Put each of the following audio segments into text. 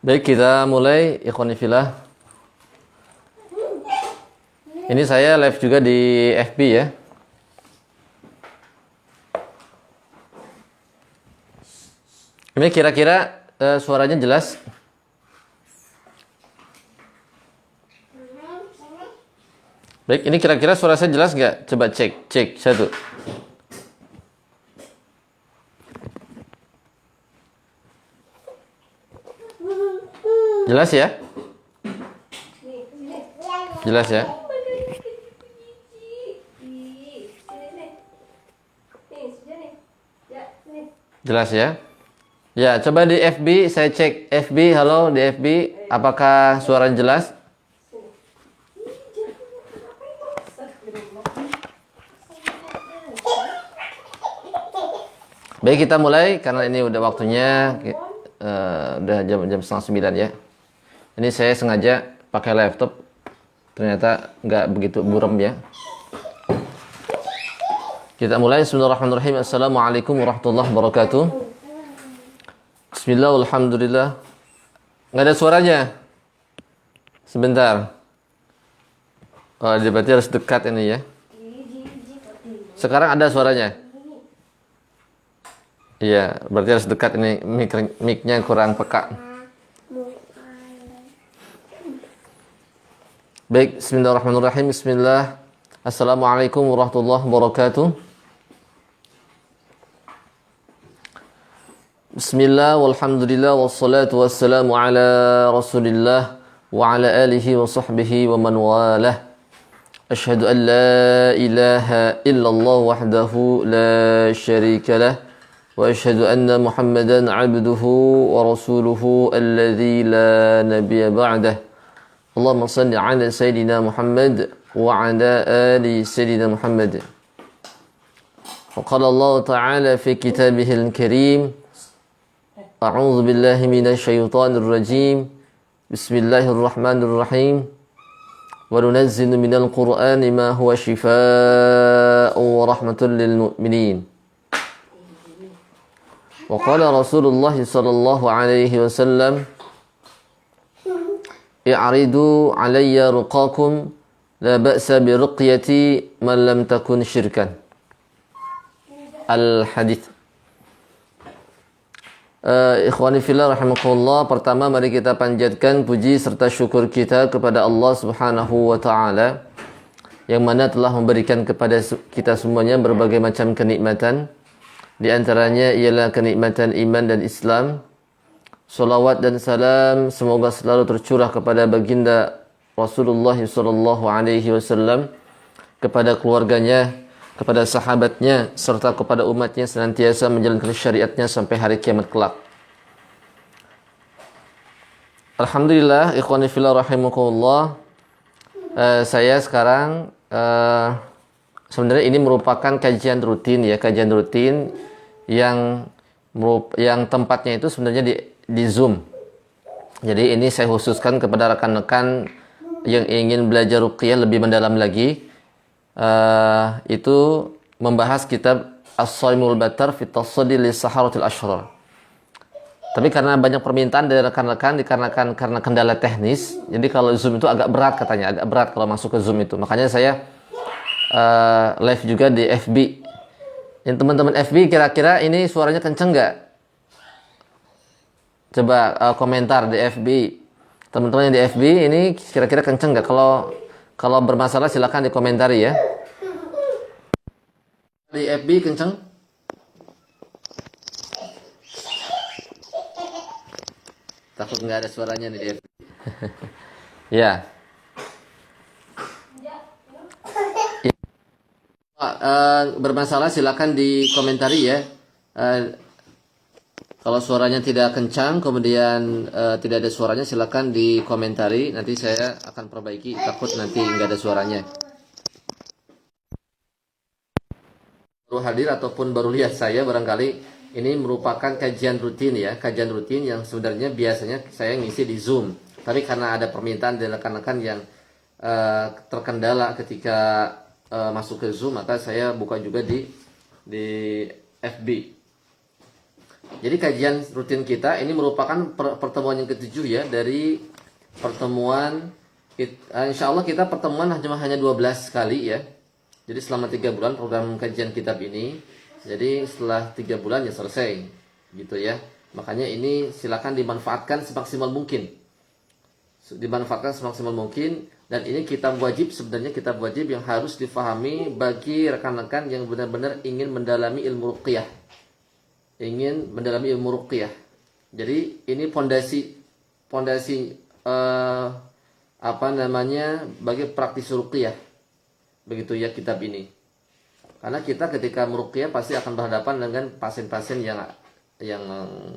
Baik, kita mulai ikhwan fillah. Ini saya live juga di FB ya. Ini kira-kira suaranya jelas? Baik, ini kira-kira suara saya jelas nggak? Coba cek satu. Jelas ya? Jelas ya? Jelas ya? Ya, coba di FB, saya cek FB, halo di FB, apakah suaranya jelas? Baik, kita mulai karena ini udah waktunya, udah jam 8:30 ya. Ini saya sengaja pakai laptop, ternyata nggak begitu buram ya. Kita mulai. Bismillahirrahmanirrahim. Assalamualaikum warahmatullahi wabarakatuh. Bismillah, alhamdulillah. Nggak ada suaranya. Sebentar. Oh, berarti harus dekat ini ya. Sekarang ada suaranya. Iya, berarti harus dekat ini, mic-nya kurang peka. Baik, bismillahirrahmanirrahim. Bismillah. Assalamualaikum warahmatullahi wabarakatuh. Bismillah, walhamdulillah, wassalatu wassalamu ala rasulillah wa ala alihi wa sahbihi wa man walah. Ashhadu an la ilaha illallah wahdahu la syarika lah. Wa ashhadu anna Muhammadan abduhu wa rasuluhu alladhi la nabiyya ba'dah. Allahumma salli ala sayyidina Muhammad wa ala ali sayyidina Muhammad. Wa qala Allah ta'ala fi kitabihil karim, a'udzu billahi minasy syaithanir rajim. Bismillahirrahmanirrahim. Wa nunazzilu minal Qur'ani ma huwa shifaa'un wa rahmatun lil mu'minin. Wa qala Rasulullah sallallahu alaihi wasallam, i'ridu alayya ruqakum la ba'sa bi ruqyati man lam takun syirkan. Al-hadits. Ikhwani fillah rahimakumullah, pertama mari kita panjatkan puji serta syukur kita kepada Allah Subhanahu wa taala yang mana telah memberikan kepada kita semuanya berbagai macam kenikmatan. Di antaranya ialah kenikmatan iman dan Islam. Salawat dan salam semoga selalu tercurah kepada baginda Rasulullah sallallahu alaihi wasallam, kepada keluarganya, kepada sahabatnya, serta kepada umatnya senantiasa menjalankan syariatnya sampai hari kiamat kelak. Alhamdulillah, ikhwani fillah rahimakumullah. Saya sekarang sebenarnya ini merupakan kajian rutin ya, kajian rutin yang tempatnya itu sebenarnya di Zoom. Jadi ini saya khususkan kepada rekan-rekan yang ingin belajar ruqyah lebih mendalam lagi. Itu membahas kitab As-Salimul Battar fi Tasaddi Lis-Saharatil Ashrar. Tapi karena banyak permintaan dari rekan-rekan karena kendala teknis, jadi kalau Zoom itu agak berat katanya, agak berat kalau masuk ke Zoom itu. Makanya saya live juga di FB. Yang teman-teman FB kira-kira ini suaranya kenceng nggak? Coba komentar di FB. Teman-teman yang di FB ini kira-kira kenceng nggak? Kalau bermasalah silakan dikomentari ya. Di FB kenceng? Takut nggak ada suaranya nih di FB. Ya. Bermasalah silakan dikomentari ya. Kalau suaranya tidak kencang, kemudian tidak ada suaranya, silakan dikomentari. Nanti saya akan perbaiki. Takut nanti nggak ada suaranya. Baru hadir ataupun baru lihat saya barangkali, ini merupakan kajian rutin ya, kajian rutin yang sebenarnya biasanya saya ngisi di Zoom. Tapi karena ada permintaan dari rekan-rekan yang terkendala ketika masuk ke Zoom, maka saya buka juga di FB. Jadi kajian rutin kita ini merupakan pertemuan yang ketujuh ya dari pertemuan insya Allah kita pertemuan hanya 12 kali ya. Jadi selama 3 bulan program kajian kitab ini. Jadi setelah 3 bulan ya selesai gitu ya. Makanya ini silakan dimanfaatkan semaksimal mungkin. Dimanfaatkan semaksimal mungkin, dan ini kitab wajib, sebenarnya kitab wajib yang harus difahami bagi rekan-rekan yang benar-benar ingin mendalami ilmu ruqyah. Ingin mendalami ilmu ruqyah. Jadi ini pondasi bagi praktisi ruqyah. Begitu ya kitab ini. Karena kita ketika meruqyah pasti akan berhadapan dengan pasien-pasien yang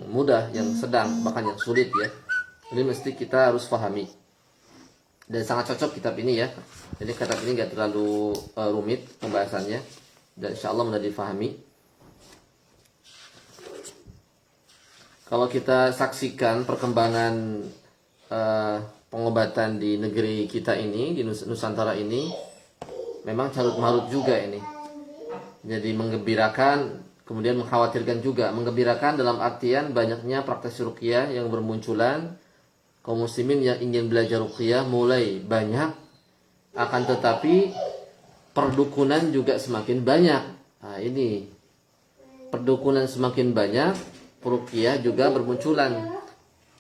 mudah, yang sedang, bahkan yang sulit ya. Jadi mesti kita harus pahami. Dan sangat cocok kitab ini ya. Jadi kitab ini gak terlalu rumit pembahasannya, dan insya Allah mudah difahami. Kalau kita saksikan perkembangan pengobatan di negeri kita ini, di Nusantara ini, memang carut marut juga ini. Jadi menggembirakan, kemudian mengkhawatirkan juga. Menggembirakan dalam artian banyaknya praktek ruqyah yang bermunculan. Kaum muslimin yang ingin belajar ruqyah mulai banyak, akan tetapi perdukunan juga semakin banyak. Nah ini, perdukunan semakin banyak, ruqyah juga bermunculan.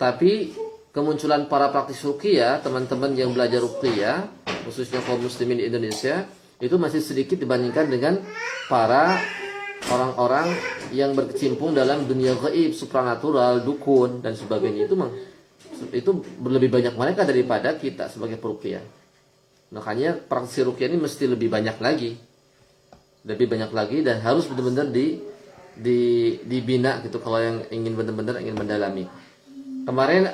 Tapi kemunculan para praktis ruqyah, teman-teman yang belajar ruqyah, khususnya kaum muslimin di Indonesia, itu masih sedikit dibandingkan dengan para orang-orang yang berkecimpung dalam dunia gaib, supranatural, dukun dan sebagainya. Itu lebih banyak mereka daripada kita sebagai peruqyah. Makanya praktisi ruqyah ini mesti lebih banyak lagi, dan harus benar-benar dibina gitu kalau yang ingin benar-benar ingin mendalami. Kemarin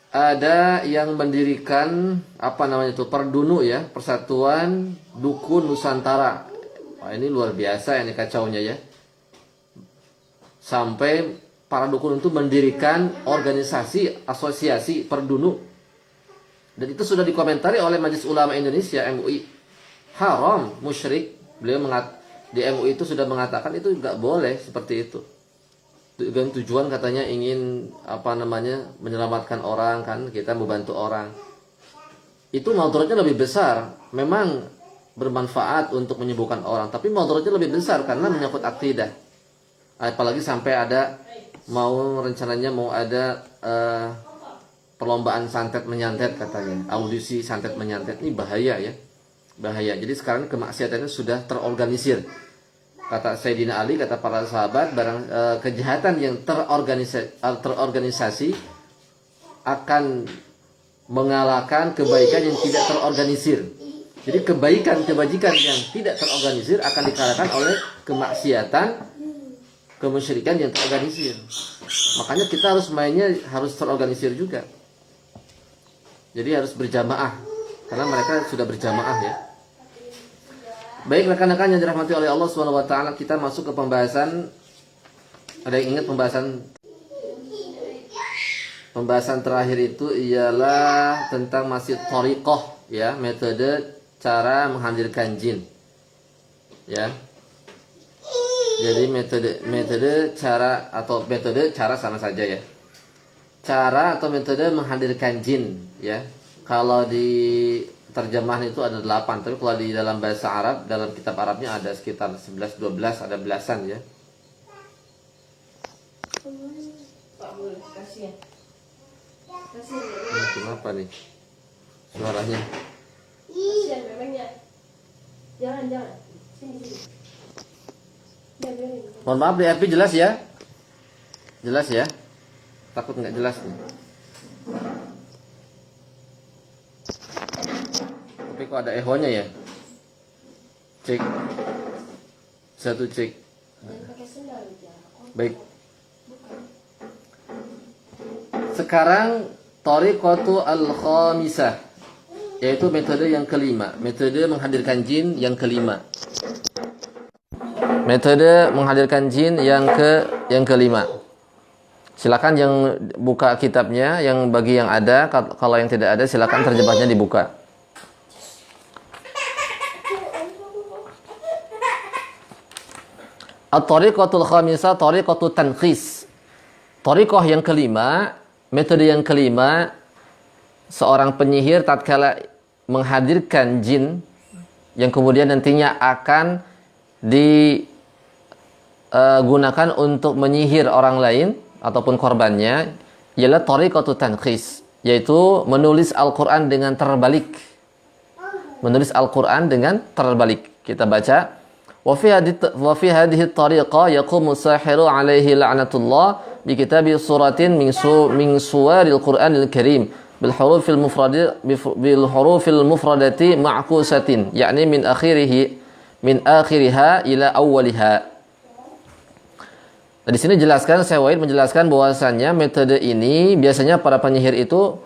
ada yang mendirikan Perdunu ya, Persatuan Dukun Nusantara. Wah, ini luar biasa ini kacaunya ya. Sampai para dukun itu mendirikan organisasi, asosiasi Perdunu. Dan itu sudah dikomentari oleh Majelis Ulama Indonesia, MUI. Haram, musyrik. Beliau di MUI itu sudah mengatakan itu nggak boleh seperti itu. Dengan tujuan katanya ingin menyelamatkan orang, kan, kita membantu orang. Itu mudaratnya lebih besar. Memang bermanfaat untuk menyembuhkan orang, tapi mudaratnya lebih besar karena menyangkut akidah. Apalagi sampai rencananya mau ada perlombaan santet menyantet katanya, audisi santet menyantet. Ini bahaya ya, bahaya. Jadi sekarang kemaksiatannya sudah terorganisir. Kata Sayyidina Ali, kata para sahabat, kejahatan yang terorganisasi akan mengalahkan kebaikan yang tidak terorganisir. Jadi kebajikan yang tidak terorganisir akan dikalahkan oleh kemaksiatan, kemusyrikan yang terorganisir. Makanya kita harus terorganisir juga. Jadi harus berjamaah, karena mereka sudah berjamaah ya. Baik rekan-rekan yang dirahmati oleh Allah Subhanahu wa taala, kita masuk ke pembahasan. Ada yang ingat pembahasan terakhir itu ialah tentang masih thariqah ya, metode cara menghadirkan jin. Ya. Jadi metode cara sama saja ya. Cara atau metode menghadirkan jin ya. Kalau di terjemahan itu ada 8, tapi kalau di dalam bahasa Arab, dalam kitab Arabnya ada sekitar 11 12, ada belasan ya. Kenapa nih suaranya? Jangan. Sini. Mohon maaf di FB jelas ya? Jelas ya? Takut nggak jelas nih. Tapi kok ada ehonya ya? Cek. Satu cek. Baik. Sekarang thariqatu al-khamisah, yaitu metode yang kelima, metode menghadirkan jin yang kelima. Metode menghadirkan jin yang kelima. Silakan yang buka kitabnya, yang bagi yang ada, kalau yang tidak ada silakan terjemahnya dibuka. At-thariqatul khamisah thariqatut tanqis. Thariqah yang kelima, metode yang kelima, seorang penyihir tatkala menghadirkan jin yang kemudian nantinya akan digunakan untuk menyihir orang lain ataupun korbannya, ialah thariqatu tanqis, yaitu menulis Al-Quran dengan terbalik. Menulis Al-Quran dengan terbalik. Kita baca, wa fi hadhihi at-tariqa yaqumu sahiru alaihi la'natullah bi kitabi suratin min suwaril Qur'anil Karim bil hurufil mufradati ma'kusatin, yakni min akhiriha ila awwaliha. Nah, di sini jelaskan, Syekh Wahid menjelaskan bahwasannya metode ini biasanya para penyihir itu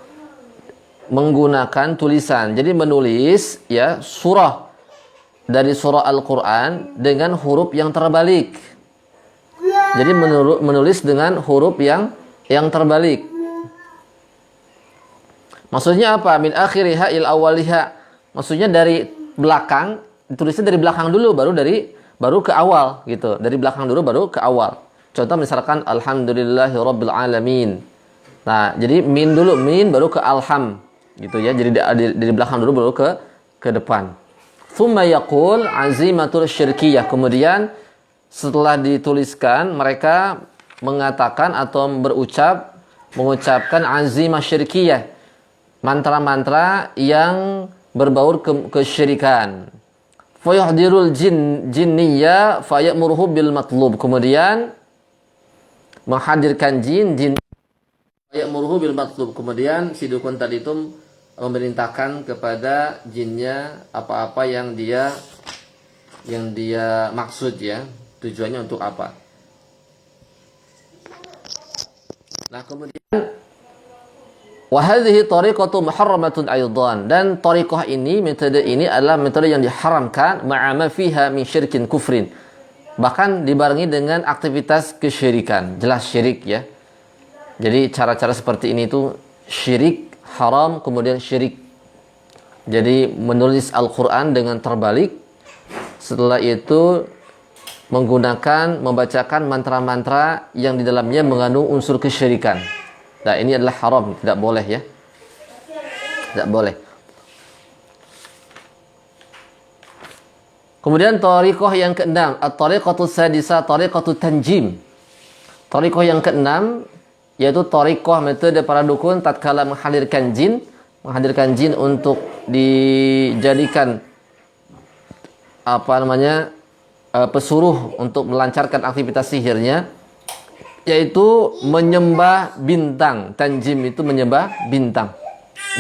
menggunakan tulisan. Jadi menulis ya surah dari surah Al-Quran dengan huruf yang terbalik. Jadi menulis dengan huruf yang terbalik. Maksudnya apa? Min akhiriha il awaliha. Maksudnya dari belakang, ditulisnya dari belakang dulu baru ke awal gitu. Dari belakang dulu baru ke awal. Contoh misalkan alhamdulillahirabbil alamin. Nah, jadi min dulu, min baru ke alham gitu ya. Jadi dari belakang dulu baru ke depan. Tsumma yaqul azimatul syirkiyah. Kemudian setelah dituliskan mereka mengatakan atau mengucapkan azimah syirkiyah. Mantra-mantra yang berbaur kesyirikan. Fayuhdirul jinniyya fayamuruhu bil matlub. Kemudian menghadirkan jin ya'muruhu bil matlub. Kemudian si dukun tadi itu memerintahkan kepada jinnya apa-apa yang dia maksud ya, tujuannya untuk apa. Nah, kemudian wa hadhihi tariqatu muharramatun aidan, dan tariqah ini, metode ini adalah metode yang diharamkan ma'ama fiha min syirkin kufrin. Bahkan dibarengi dengan aktivitas kesyirikan. Jelas syirik ya. Jadi cara-cara seperti ini itu syirik, haram, kemudian syirik. Jadi menulis Al-Quran dengan terbalik. Setelah itu membacakan mantra-mantra yang di dalamnya mengandung unsur kesyirikan. Nah, ini adalah haram, tidak boleh ya. Tidak boleh. Kemudian thariqah yang keenam, at-tariqatu sadisa, tariqatu tanjim. Thariqah yang keenam yaitu thariqah metode para dukun tatkala menghadirkan jin untuk dijadikan pesuruh untuk melancarkan aktivitas sihirnya, yaitu menyembah bintang. Tanjim itu menyembah bintang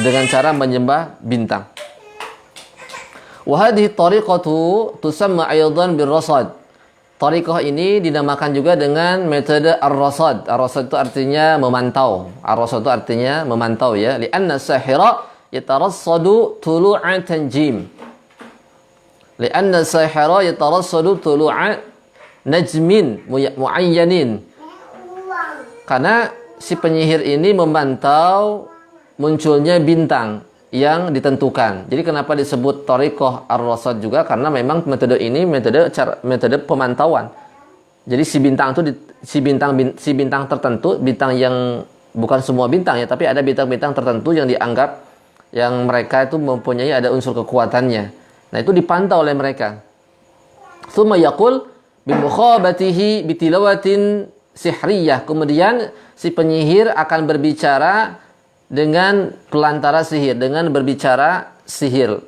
dengan cara menyembah bintang. Wa hadhihi tariqatu tusamma aidan bir-rasad. Tariqah ini dinamakan juga dengan metode ar-rasad. Ar-rasad itu artinya memantau. Ar-rasad itu artinya memantau ya. Li'anna sahira yatarassadu tulu'a tanjim. Li'anna sahira yatarassadu tulu'a najmin muayyanin. Karena si penyihir ini memantau munculnya bintang yang ditentukan. Jadi kenapa disebut thariqah ar-rasad juga? Karena memang metode ini metode pemantauan. Jadi si bintang tertentu, bintang yang bukan semua bintang ya, tapi ada bintang-bintang tertentu yang dianggap yang mereka itu mempunyai ada unsur kekuatannya. Nah, itu dipantau oleh mereka. Tsumma yaqul bi mukhabatihi bi tilawatin sihriyah. Kemudian si penyihir akan berbicara dengan pelantara sihir, dengan berbicara sihir,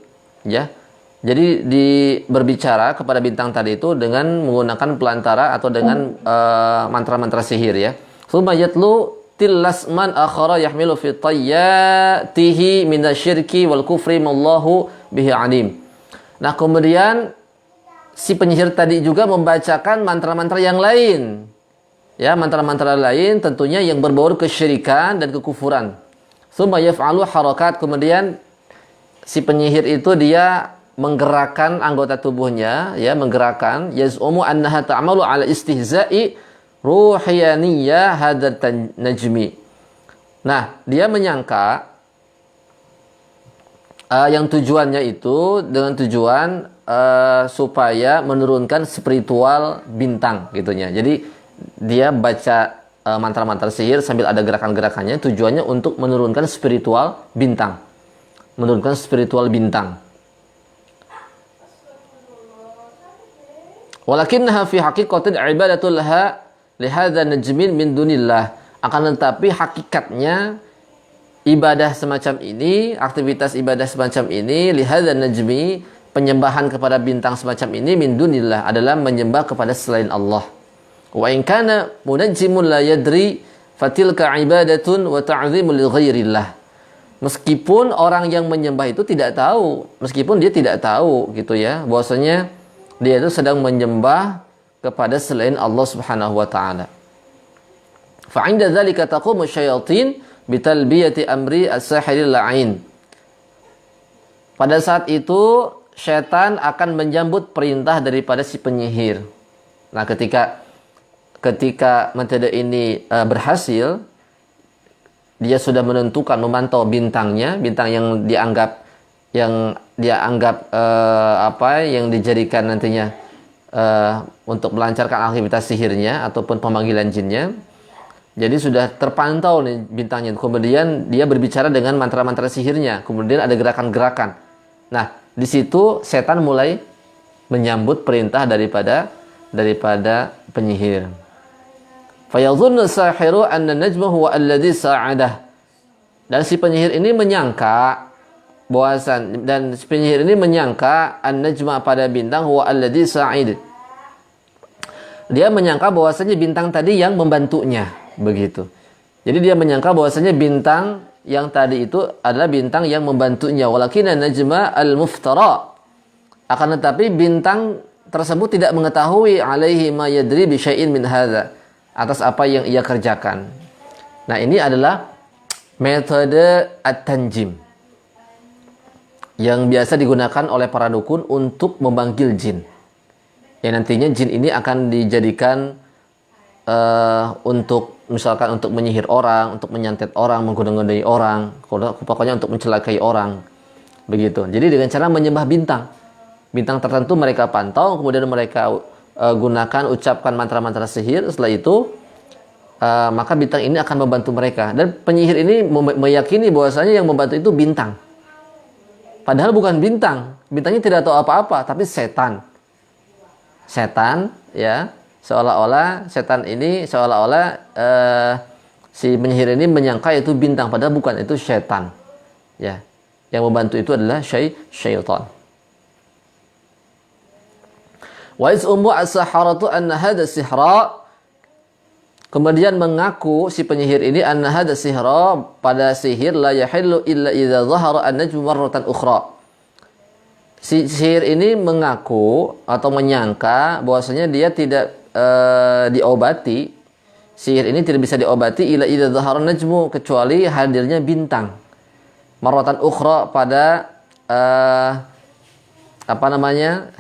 ya. Jadi berbicara kepada bintang tadi itu dengan menggunakan pelantara atau dengan mantra-mantra sihir, ya. Tsumma yatlu tillasman akhara yahmilu fi tayyatihi minasyirki wal kufri mallahu bihi alim. Nah, kemudian si penyihir tadi juga membacakan mantra-mantra yang lain. Ya, mantra-mantra lain tentunya yang berbaur kesyirikan dan kekufuran. Tsumma yaf'alu harakat, kemudian si penyihir itu dia menggerakkan anggota tubuhnya, ya, menggerakkan, yaz'umu annaha ta'malu ala istihza'i ruhiyaniyya hadat najmi. Nah, dia menyangka yang tujuannya itu dengan tujuan supaya menurunkan spiritual bintang gitunya. Jadi dia baca mantra-mantra sihir sambil ada gerakan-gerakannya, tujuannya untuk menurunkan spiritual bintang. Menurunkan spiritual bintang. Walakinnaha fi haqiqatin ibadatul laha lihadza najmin min dunillah. Akan tetapi hakikatnya ibadah semacam ini, aktivitas ibadah semacam ini, lihadza najmi, penyembahan kepada bintang semacam ini min dunillah adalah menyembah kepada selain Allah. Wa in kana munajjimun la yadri fatilka ibadatun wa ta'zimun li ghairillah. Meskipun orang yang menyembah itu tidak tahu, meskipun dia tidak tahu gitu ya, bahwasanya dia itu sedang menyembah kepada selain Allah Subhanahu wa taala. Fa 'inda dzalika taqumu syayatin bitalbiyati amri as-sahiril la'in. Pada saat itu syaitan akan menyambut perintah daripada si penyihir. Nah, ketika metode ini berhasil, dia sudah menentukan, memantau bintangnya, bintang yang yang dijadikan nantinya untuk melancarkan aktivitas sihirnya ataupun pemanggilan jinnya. Jadi sudah terpantau nih bintangnya. Kemudian dia berbicara dengan mantra-mantra sihirnya. Kemudian ada gerakan-gerakan. Nah, di situ setan mulai menyambut perintah daripada penyihir. Fayadhunnu sahiru anna najma huwa alladhi sa'adah. Dan si penyihir ini menyangka an-najma pada bintang huwa alladhi sa'id. Dia menyangka bahwasanya bintang tadi yang membantunya, begitu. Jadi dia menyangka bahwasanya bintang yang tadi itu adalah bintang yang membantunya. Walakinna najma al-muftara. Akan tetapi bintang tersebut tidak mengetahui alaihi ma yadri bi syai'in min hadza, atas apa yang ia kerjakan. Nah, ini adalah metode at-tanjim yang biasa digunakan oleh para dukun untuk memanggil jin. Yang nantinya jin ini akan dijadikan untuk misalkan untuk menyihir orang, untuk menyantet orang, menggoda-godai orang, pokoknya untuk mencelakai orang. Begitu. Jadi dengan cara menyembah bintang. Bintang tertentu mereka pantau, kemudian mereka gunakan, ucapkan mantra-mantra sihir. Setelah itu maka bintang ini akan membantu mereka. Dan penyihir ini meyakini bahwasanya yang membantu itu bintang. Padahal bukan bintang. Bintangnya tidak tahu apa-apa, tapi setan. Setan, ya, seolah-olah si penyihir ini menyangka itu bintang, padahal bukan, itu setan. Ya, yang membantu itu adalah syaitan. Wa iz'umu as-saharatu anna hadha sihra. Kemudian mengaku si penyihir ini anna hadha sihra, pada sihir la yahillu illa idza dhahara an-najmu marratan ukhra. Si sihir ini mengaku atau menyangka bahwasanya dia tidak diobati. Sihir ini tidak bisa diobati illa idza dhahara an-najmu, kecuali hadirnya bintang. Marratan ukhra, pada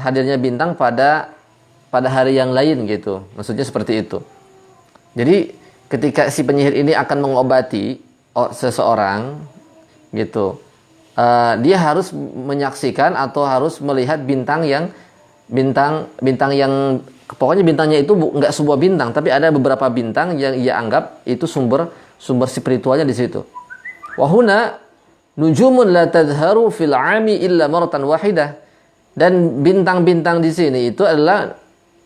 hadirnya bintang pada hari yang lain gitu. Maksudnya seperti itu. Jadi ketika si penyihir ini akan mengobati seseorang gitu, dia harus menyaksikan atau harus melihat bintang yang pokoknya bintangnya itu enggak sebuah bintang, tapi ada beberapa bintang yang ia anggap itu sumber spiritualnya di situ. Wa huna nujumun la tadhharu fil 'ami illa maratan wahidah. Dan bintang-bintang di sini itu adalah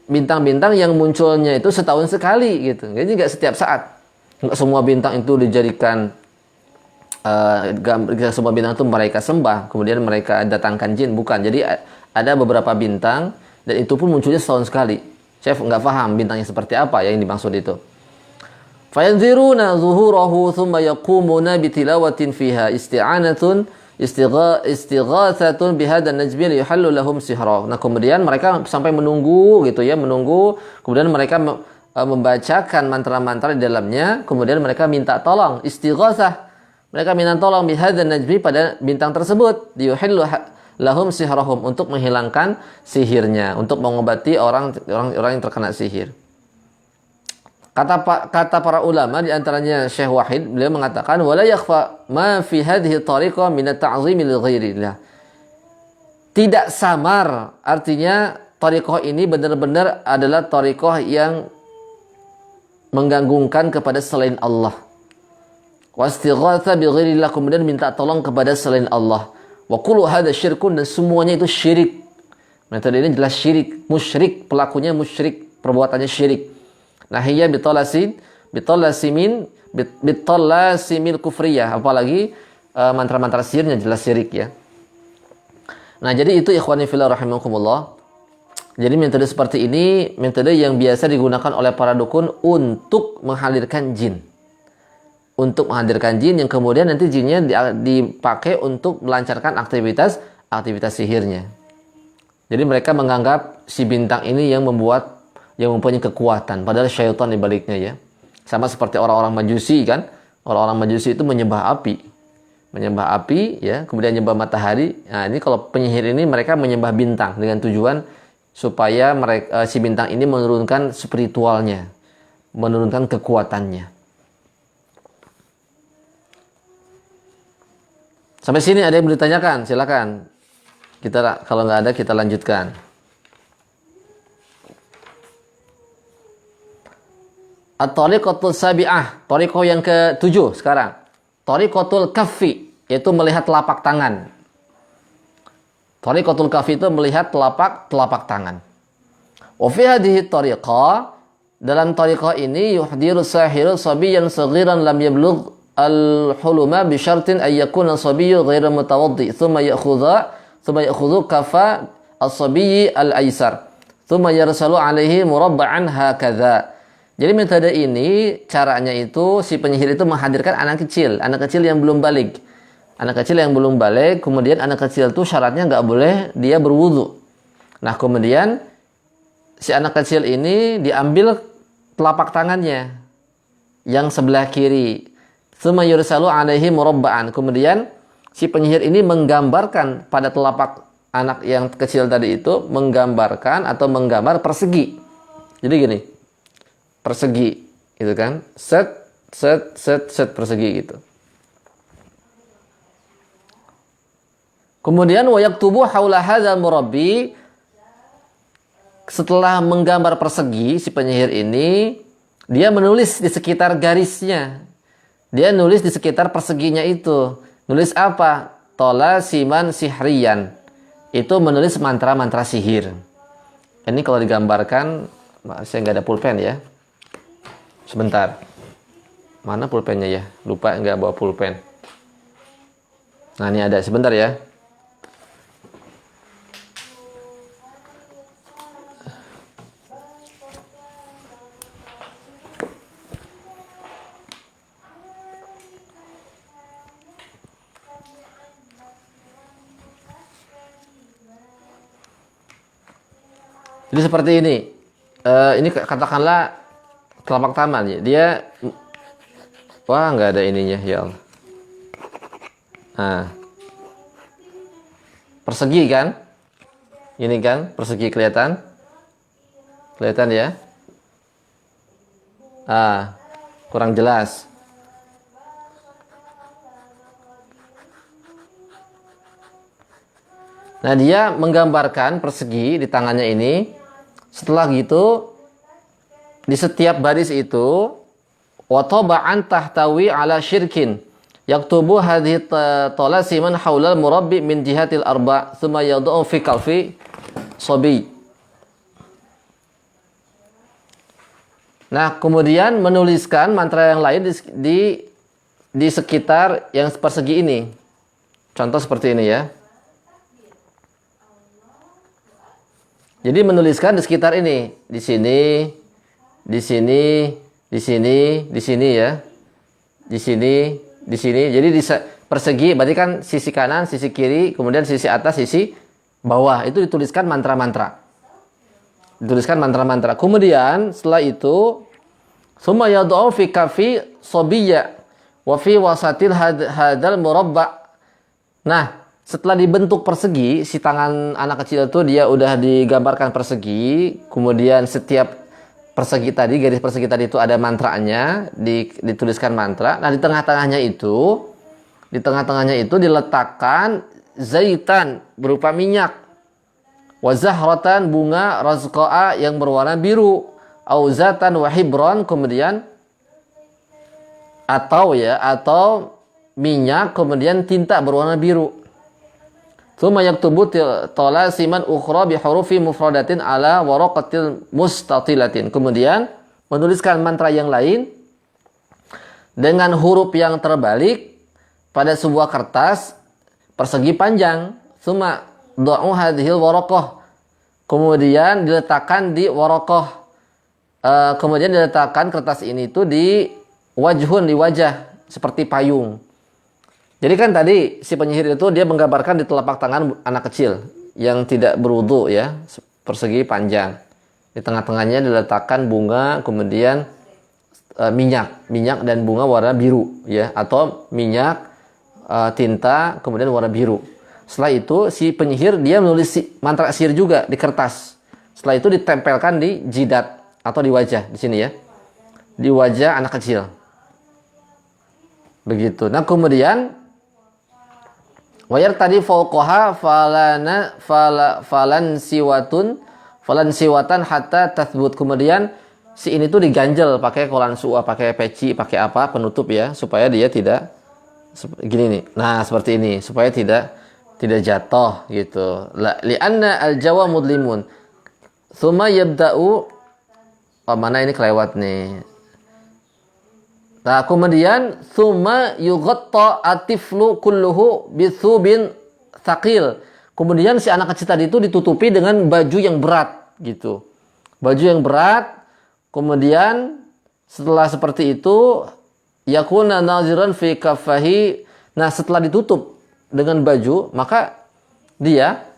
bintang-bintang yang munculnya itu setahun sekali gitu. Jadi nggak setiap saat. Nggak semua bintang itu dijadikan semua bintang itu mereka sembah, kemudian mereka datangkan jin, bukan. Jadi ada beberapa bintang dan itu pun munculnya setahun sekali. Saya nggak paham bintangnya seperti apa ya yang dimaksud itu. Fayanziruna zuhurahu thumma yaqumuna bitilawatin fiha isti'anatun istighatsatun bihadan najmi yuhallu lahum sihra. Nah, kemudian mereka sampai menunggu gitu ya, kemudian mereka membacakan mantra-mantra di dalamnya, kemudian mereka minta tolong, istighatsah. Mereka minta tolong bihadan najmi, pada bintang tersebut, yuhallu lahum sihrahum, untuk menghilangkan sihirnya, untuk mengobati orang yang terkena sihir. Kata para ulama, di antaranya Syekh Wahid, beliau mengatakan wala yakhfa ma fi hadhihi tariqah min at-ta'zim li ghairillah. Tidak samar, artinya tariqah ini benar-benar adalah tariqah yang menggantungkan kepada selain Allah. Wastighatsa bighairillah, kemudian minta tolong kepada selain Allah. Wa kullu hadza syirkun, dan semuanya itu syirik. Metode ini jelas syirik, musyrik, pelakunya musyrik, perbuatannya syirik. Nahiyya bitallasimin kufriyah, apalagi mantra-mantra sihirnya jelas syirik ya. Nah, jadi itu ikhwani fillah rahimakumullah. Jadi metode seperti ini metode yang biasa digunakan oleh para dukun untuk menghadirkan jin. Untuk menghadirkan jin yang kemudian nanti jinnya dipakai untuk melancarkan aktivitas sihirnya. Jadi mereka menganggap si bintang ini yang mempunyai kekuatan, padahal syaitan di baliknya ya. Sama seperti orang-orang Majusi kan. Orang-orang Majusi itu menyembah api ya, kemudian menyembah matahari. Nah, ini kalau penyihir ini mereka menyembah bintang dengan tujuan supaya si bintang ini menurunkan spiritualnya, menurunkan kekuatannya. Sampai sini ada yang mau ditanyakan? Silakan. Kalau nggak ada kita lanjutkan. At-tariqatul sabi'ah, tariqah yang ke-7 sekarang. Tariqatul kaffi, yaitu melihat telapak tangan. Tariqatul kaffi itu melihat telapak tangan. Wa fi hadhihi tariqah, dalam tariqah ini yuhdiru sahiru sabiyyan saghiran lam yablugh al-huluma bi syartin ay yakuna sabiyyu ghairu mutawaddi thumma ya'khudhu kafa as-sabiyyi al-aysar thumma yarsalu alaihi murabba'an hakadha. Jadi metode ini caranya itu si penyihir itu menghadirkan anak kecil yang belum balik. Anak kecil yang belum balik, kemudian anak kecil itu syaratnya nggak boleh dia berwudu. Nah, kemudian si anak kecil ini diambil telapak tangannya yang sebelah kiri. Tsumma yursalu alaihi murabba'an. Kemudian si penyihir ini menggambarkan pada telapak anak yang kecil tadi itu menggambar persegi. Jadi gini. Persegi, gitu kan? Set persegi gitu. Kemudian wa yaktubu haula hadzal murabbi, setelah menggambar persegi si penyihir ini, dia menulis di sekitar garisnya. Dia nulis di sekitar perseginya itu. Nulis apa? Tolasiman sihriyan. Itu menulis mantra-mantra sihir. Ini kalau digambarkan, saya nggak ada pulpen ya. Sebentar. Mana pulpennya ya? Lupa nggak bawa pulpen. Nah, ini ada. Sebentar ya. Jadi seperti ini. Ini katakanlah telapak tangan ya. Dia nggak ada ininya ya Allah. Nah. Persegi kan? Ini kan persegi kelihatan? Kelihatan ya? Kurang jelas. Nah, dia menggambarkan persegi di tangannya ini. Setelah gitu, di setiap baris itu wa taba'an tahtawi ala syirkin yaktubu hadhihi talasiman haulal murabbi min jihatil arba' thumma yad'u fi kalfi sabi. Nah, kemudian menuliskan mantra yang lain di sekitar yang persegi ini. Contoh seperti ini ya. Jadi menuliskan di sekitar ini, di sini, di sini, di sini, di sini ya, di sini, di sini. Jadi di persegi, berarti kan sisi kanan, sisi kiri, kemudian sisi atas, sisi bawah. Itu dituliskan mantra-mantra. Dituliskan mantra-mantra. Kemudian setelah itu, summa yad'u fi kafi sabiyya wa fi wasatil hadal murabba'. Nah, setelah dibentuk persegi, si tangan anak kecil itu dia udah digambarkan persegi, kemudian setiap persegi tadi, garis persegi tadi itu ada mantranya, dituliskan mantra. Nah, di tengah-tengahnya itu diletakkan zaitan berupa minyak, wa zahratan bunga razqa'a yang berwarna biru, auzatan wa hibron, kemudian atau minyak kemudian tinta berwarna biru. Tsumma yaktubu talasiman ukhra bi hurufi mufradatin ala waraqatil mustatilatin. Kemudian menuliskan mantra yang lain dengan huruf yang terbalik pada sebuah kertas persegi panjang. Tsumma da'u hadhil waraqah. Kemudian diletakkan di waraqah. Kemudian diletakkan kertas ini itu di wajhun, di wajah seperti payung. Jadi kan tadi si penyihir itu dia menggambarkan di telapak tangan anak kecil yang tidak berwudu ya, persegi panjang. Di tengah-tengahnya diletakkan bunga, kemudian minyak dan bunga warna biru ya, atau minyak, tinta, kemudian warna biru. Setelah itu si penyihir dia menulis mantra sihir juga di kertas. Setelah itu ditempelkan di jidat atau di wajah di sini ya. Di wajah anak kecil. Begitu. Nah, kemudian wayar tadi fauqaha falan siwatan hatta tathbut. Kemudian si ini tuh diganjel pakai kolan su'a, pakai peci, pakai apa penutup ya, supaya dia tidak gini nih. Nah, seperti ini supaya tidak jatuh gitu. Li'anna al-jawa mudlimun. Tsumma yabda'u, mana ini kelewat nih. Nah, kemudian tsumma yughatta atiflu kulluhu bithubin tsaqil. Kemudian si anak kecil tadi itu ditutupi dengan baju yang berat gitu. Baju yang berat. Kemudian setelah seperti itu yakuna naziran fi kaffahi. Nah, setelah ditutup dengan baju, maka dia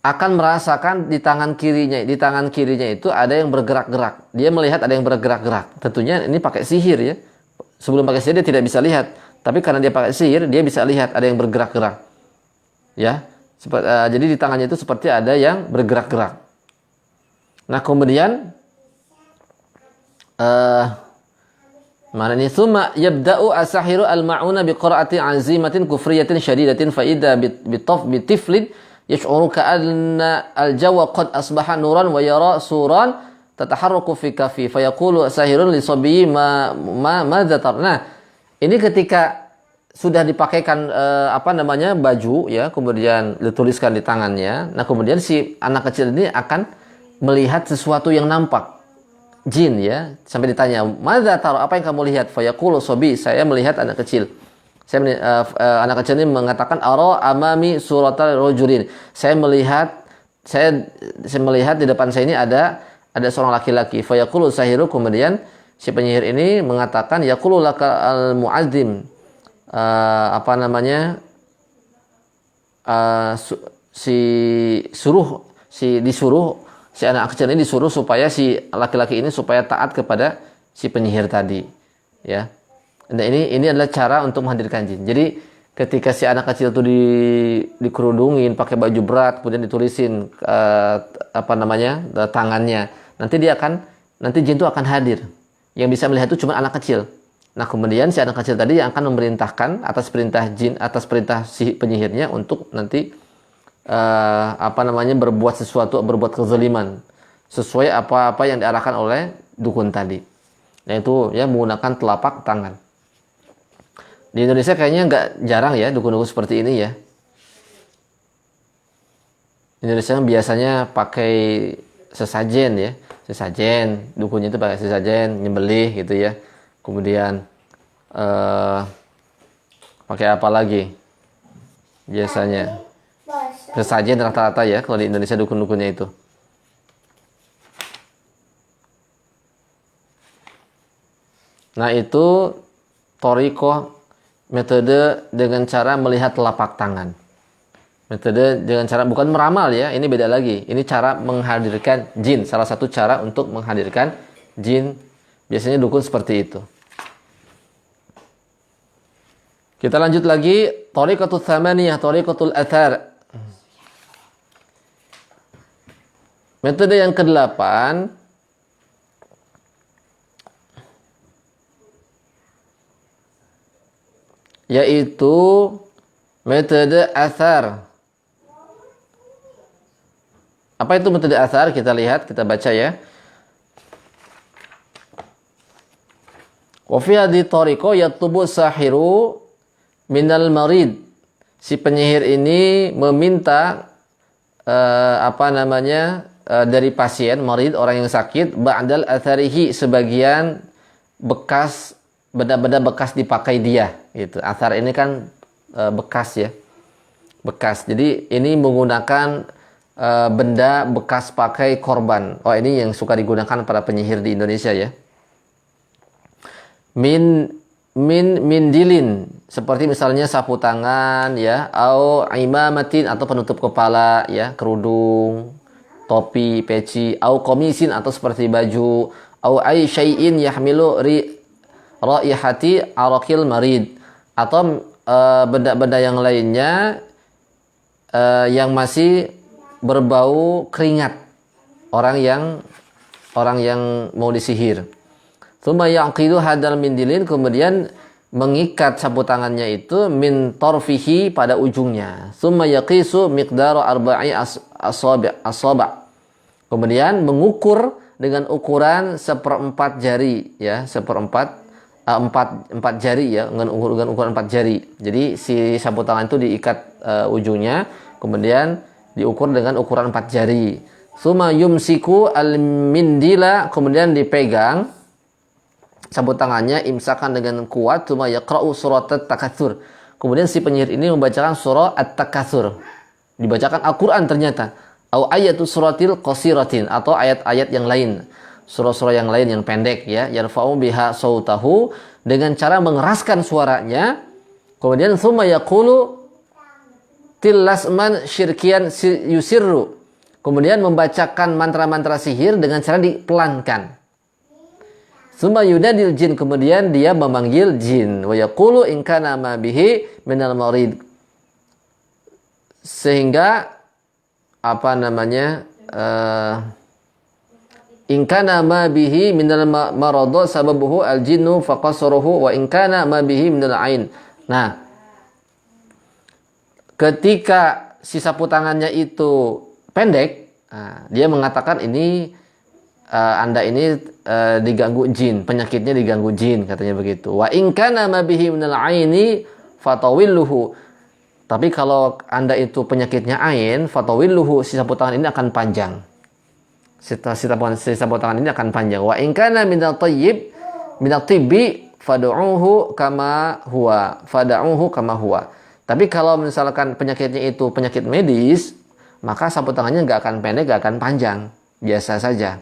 akan merasakan di tangan kirinya itu ada yang bergerak-gerak. Dia melihat ada yang bergerak-gerak. Tentunya ini pakai sihir ya. Sebelum pakai sihir dia tidak bisa lihat, tapi karena dia pakai sihir dia bisa lihat ada yang bergerak-gerak. Ya. Jadi di tangannya itu seperti ada yang bergerak-gerak. Nah, kemudian mana ini summa yabda'u as-sahiru al-ma'una bi qira'ati 'azimatin kufriyatin syadidatin fa idza bitiflin yash'uru ka'anna al-jawa qad asbaha nuran wa yara suran tataharraku fi kafi fa yaqulu sahirun li sabiyyi madza tar. Nah, ini ketika sudah dipakaikan baju ya, kemudian dituliskan di tangannya. Nah, kemudian si anak kecil ini akan melihat sesuatu yang nampak. Jin ya, sampai ditanya, "Madza tar? Apa yang kamu lihat?" Fa yaqulu sabi, saya melihat anak kecil. Anak kecil ini mengatakan ara amami suratal rajulin. Saya melihat di depan saya ini ada seorang laki-laki. Fa yaqulu sahiru, kemudian si penyihir ini mengatakan yaqulu laka al muazzim. Si anak kecil ini disuruh supaya si laki-laki ini supaya taat kepada si penyihir tadi ya. Nah, ini adalah cara untuk menghadirkan jin. Jadi ketika si anak kecil itu dikerudungin pakai baju berat, kemudian ditulisin tangannya, nanti jin itu akan hadir. Yang bisa melihat itu cuma anak kecil. Nah, kemudian si anak kecil tadi yang akan memerintahkan atas perintah jin, atas perintah si penyihirnya untuk nanti berbuat sesuatu, berbuat kezaliman sesuai apa yang diarahkan oleh dukun tadi. Yaitu ya menggunakan telapak tangan. Di Indonesia kayaknya nggak jarang ya dukun-dukun seperti ini ya. Indonesia biasanya pakai sesajen ya. Sesajen, dukunnya itu pakai sesajen, nyembelih gitu ya. Kemudian pakai apa lagi? Biasanya sesajen rata-rata ya kalau di Indonesia dukun-dukunnya itu. Nah, itu thariqah, metode dengan cara melihat telapak tangan. Metode dengan cara bukan meramal ya, ini beda lagi. Ini cara menghadirkan jin, salah satu cara untuk menghadirkan jin. Biasanya dukun seperti itu. Kita lanjut lagi, thariqatul tsamaniyah, thariqatul athar. Metode yang ke-8 yaitu metode athar. Apa itu metode athar? Kita lihat, kita baca ya. Wa fi hadhihi tariqah yatlubu sahiru minal marid. Si penyihir ini meminta dari pasien, marid, orang yang sakit, ba'dal atharihi, sebagian bekas, benda-benda bekas dipakai dia gitu. Athar ini kan bekas ya. Bekas. Jadi ini menggunakan benda bekas pakai korban. Oh, ini yang suka digunakan para penyihir di Indonesia ya. Mindilin, seperti misalnya sapu tangan ya, au imamatin, atau penutup kepala ya, kerudung, topi, peci, au komisin, atau seperti baju, au ay syai'in yahmilu raihati araqil marid, atau benda-benda yang lainnya yang masih berbau keringat orang yang mau disihir. Tsumma yaqidu hadal mindilin, kemudian mengikat sapu tangannya itu min tarfihi, pada ujungnya. Tsumma yaqisu miqdara arba'i asaba'. Kemudian mengukur dengan ukuran seperempat jari ya, empat jari ya, dengan ukuran 4 jari. Jadi si sapu tangan itu diikat ujungnya, kemudian diukur dengan ukuran 4 jari. Tsumma yumsiku al-mindila, kemudian dipegang sapu tangannya, imsakan dengan kuat. Tsumma yaqra'u surat at-takatsur, kemudian si penyihir ini membacakan surah at-takatsur, dibacakan Al-Quran ternyata, au ayatu suratil qasiratin, atau ayat-ayat yang lain, surah-surah yang lain yang pendek ya, yarfa'u biha sautahu, dengan cara mengeraskan suaranya. Kemudian tsumma yaqulu tillasman syirkian yusirru, kemudian membacakan mantra-mantra sihir dengan cara dipelankan. Tsumma yunadil jin, kemudian dia memanggil jin. Wa yaqulu in kana ma bihi minal marid, sehingga in kana ma bihi minal marad sababuhu al jinnu faqasaruhu wa in kana ma bihi minal ain. Nah, ketika si sapu tangannya itu pendek, dia mengatakan ini Anda ini diganggu jin, penyakitnya diganggu jin, katanya begitu. Wa in kana ma bihi minal aini fatawilluhu. Tapi kalau Anda itu penyakitnya ain, fatawilluhu, si sapu tangan ini akan panjang. Si sapu tangan ini akan panjang. Wa in kana minal tayyib minal tibbi fad'uhu kama huwa. Tapi kalau misalkan penyakitnya itu penyakit medis, maka sapu tangannya nggak akan pendek, nggak akan panjang, biasa saja.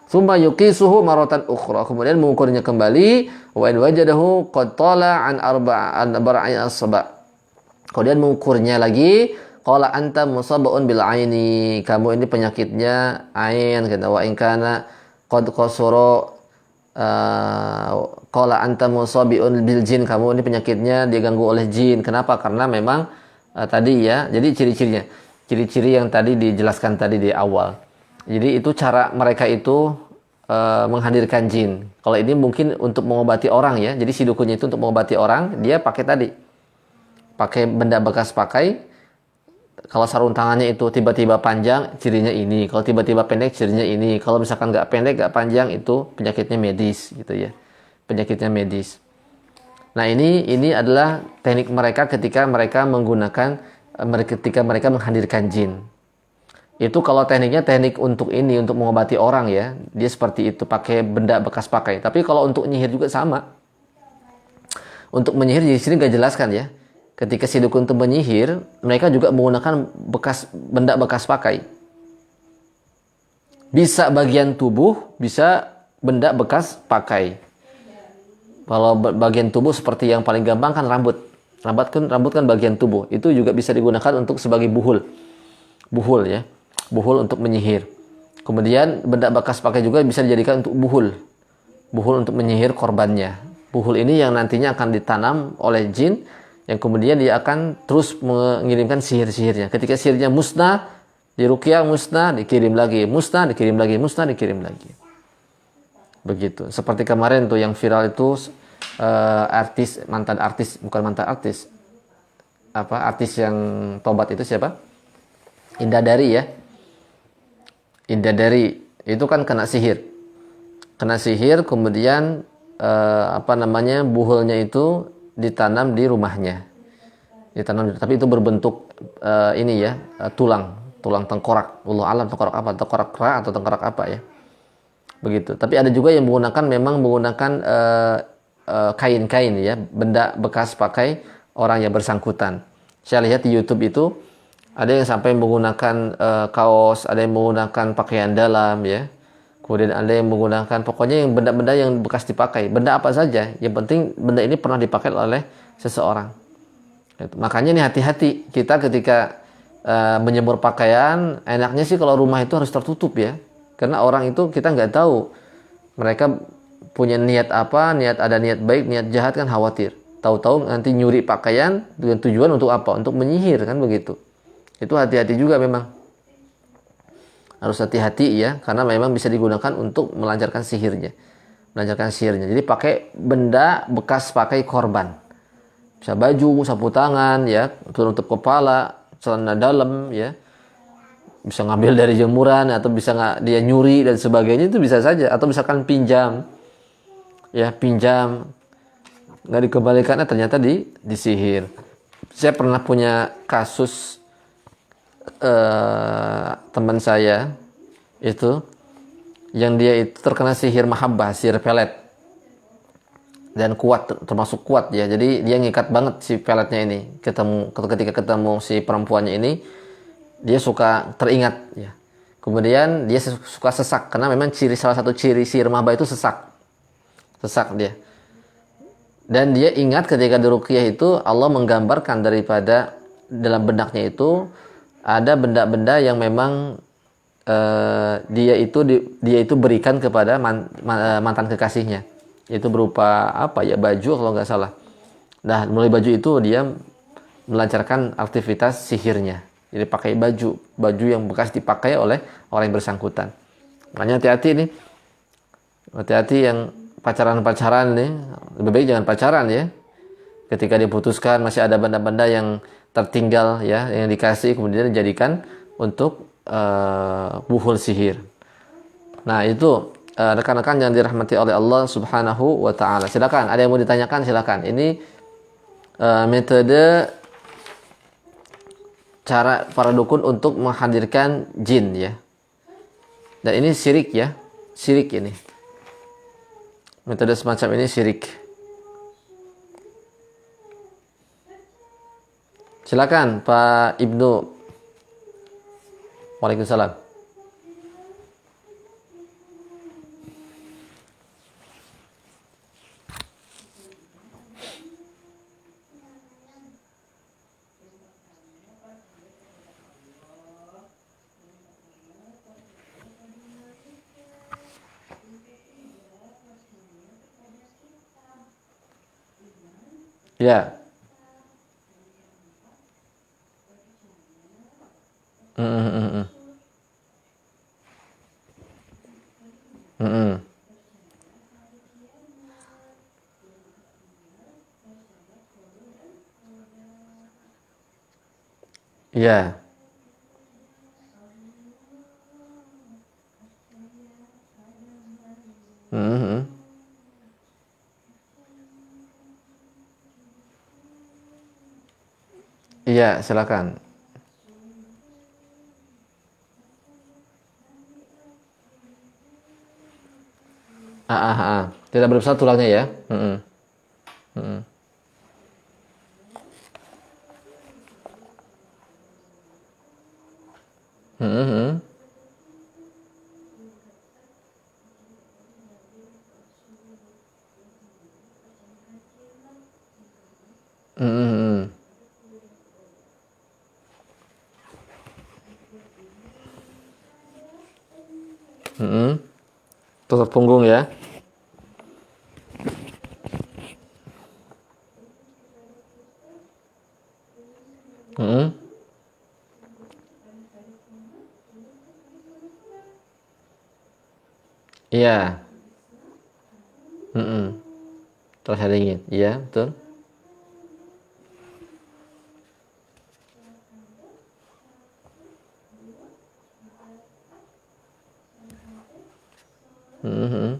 Tsumma yuqisuhu maratan ukhra, kemudian mengukurnya kembali. Wa in wajadahu qad tala an arba'in asba', kemudian mengukurnya lagi. Qala anta musabbaun bil aini, kamu ini penyakitnya ain, kata. Wa in kana qad qasara qala anta musabiun bil jin, kamu ini penyakitnya diganggu oleh jin. Kenapa? Karena memang tadi ya, jadi ciri-ciri yang tadi dijelaskan tadi di awal. Jadi itu cara mereka itu menghadirkan jin. Kalau ini mungkin untuk mengobati orang ya. Jadi si dukunnya itu untuk mengobati orang, dia pakai benda bekas pakai. Kalau sarung tangannya itu tiba-tiba panjang, cirinya ini. Kalau tiba-tiba pendek, cirinya ini. Kalau misalkan nggak pendek, nggak panjang, itu penyakitnya medis gitu ya. Penyakitnya medis. Nah, ini adalah teknik mereka ketika mereka menghadirkan jin. Itu kalau tekniknya teknik untuk mengobati orang ya. Dia seperti itu, pakai benda bekas pakai. Tapi kalau untuk menyihir juga sama. Untuk menyihir di sini nggak jelaskan ya. Ketika si dukun itu menyihir, mereka juga menggunakan benda bekas pakai. Bisa bagian tubuh, bisa benda bekas pakai. Kalau bagian tubuh seperti yang paling gampang kan rambut. Rambut kan bagian tubuh. Itu juga bisa digunakan untuk sebagai buhul. Buhul ya. Buhul untuk menyihir. Kemudian benda bekas pakai juga bisa dijadikan untuk buhul. Buhul untuk menyihir korbannya. Buhul ini yang nantinya akan ditanam oleh jin, yang kemudian dia akan terus mengirimkan sihir-sihirnya. Ketika sihirnya musnah, diruqyah musnah, dikirim lagi, musnah, dikirim lagi, musnah, dikirim lagi. Begitu. Seperti kemarin tuh yang viral itu artis yang tobat itu siapa? Indah Dari ya. Indah Dari itu kan kena sihir. Kemudian apa namanya, buhulnya itu ditanam di rumahnya. Ditanam, tapi itu berbentuk ini ya, tulang tengkorak. Wallahu alam tengkorak apa? Tengkorak kera atau tengkorak apa ya? Begitu. Tapi ada juga yang menggunakan kain-kain ya, benda bekas pakai orang yang bersangkutan. Saya lihat di YouTube itu ada yang sampai menggunakan kaos, ada yang menggunakan pakaian dalam ya. Kemudian ada yang menggunakan pokoknya yang benda-benda yang bekas dipakai. Benda apa saja, yang penting benda ini pernah dipakai oleh seseorang. Gitu. Makanya nih hati-hati kita ketika menjemur pakaian, enaknya sih kalau rumah itu harus tertutup ya. Karena orang itu kita nggak tahu mereka punya niat apa, ada niat baik, niat jahat kan khawatir. Tahu-tahu nanti nyuri pakaian dengan tujuan untuk apa? Untuk menyihir kan begitu. Itu hati-hati juga memang. Harus hati-hati ya, karena memang bisa digunakan untuk melancarkan sihirnya. Melancarkan sihirnya. Jadi pakai benda bekas pakai korban. Bisa baju, sapu tangan, ya, penutup kepala, celana dalam, ya, bisa ngambil dari jemuran atau bisa nggak dia nyuri dan sebagainya itu bisa saja. Atau misalkan pinjam, ya pinjam nggak dikembalikannya ternyata disihir. Saya pernah punya kasus teman saya itu yang dia itu terkena sihir mahabbah, sihir pelet. Dan kuat, termasuk kuat ya, jadi dia ngikat banget si peletnya ini. Ketika ketemu si perempuannya ini, dia suka teringat ya, kemudian dia suka sesak karena memang salah satu ciri si remaba itu sesak dia. Dan dia ingat ketika di ruqyah itu Allah menggambarkan daripada dalam benaknya itu ada benda-benda yang memang dia itu berikan kepada mantan kekasihnya. Itu berupa apa ya, baju kalau nggak salah. Nah, mulai baju itu dia melancarkan aktivitas sihirnya. Jadi pakai baju yang bekas dipakai oleh orang yang bersangkutan. Makanya hati-hati nih. Hati-hati yang pacaran-pacaran nih. Lebih baik jangan pacaran ya. Ketika diputuskan masih ada benda-benda yang tertinggal ya, yang dikasih kemudian dijadikan untuk buhul sihir. Nah, itu rekan-rekan yang dirahmati oleh Allah Subhanahu wa taala. Silakan, ada yang mau ditanyakan silakan. Ini metode cara para dukun untuk menghadirkan jin ya. Dan ini syirik ya. Syirik ini. Metode semacam ini syirik. Silakan Pak Ibnu. Waalaikumsalam. Ya. Mm, mm, mm, mm, mm. Ya. Mm, mm. Iya, silakan. Tidak berbesar tulangnya ya. Mm, mm, mm, mm, mm, mm. Mm, mm, mm. Mm, mm. Tutup punggung ya. Mm, mm. Iya. Mm, mm. Terus ada dingin. Iya, betul. Mm, mm.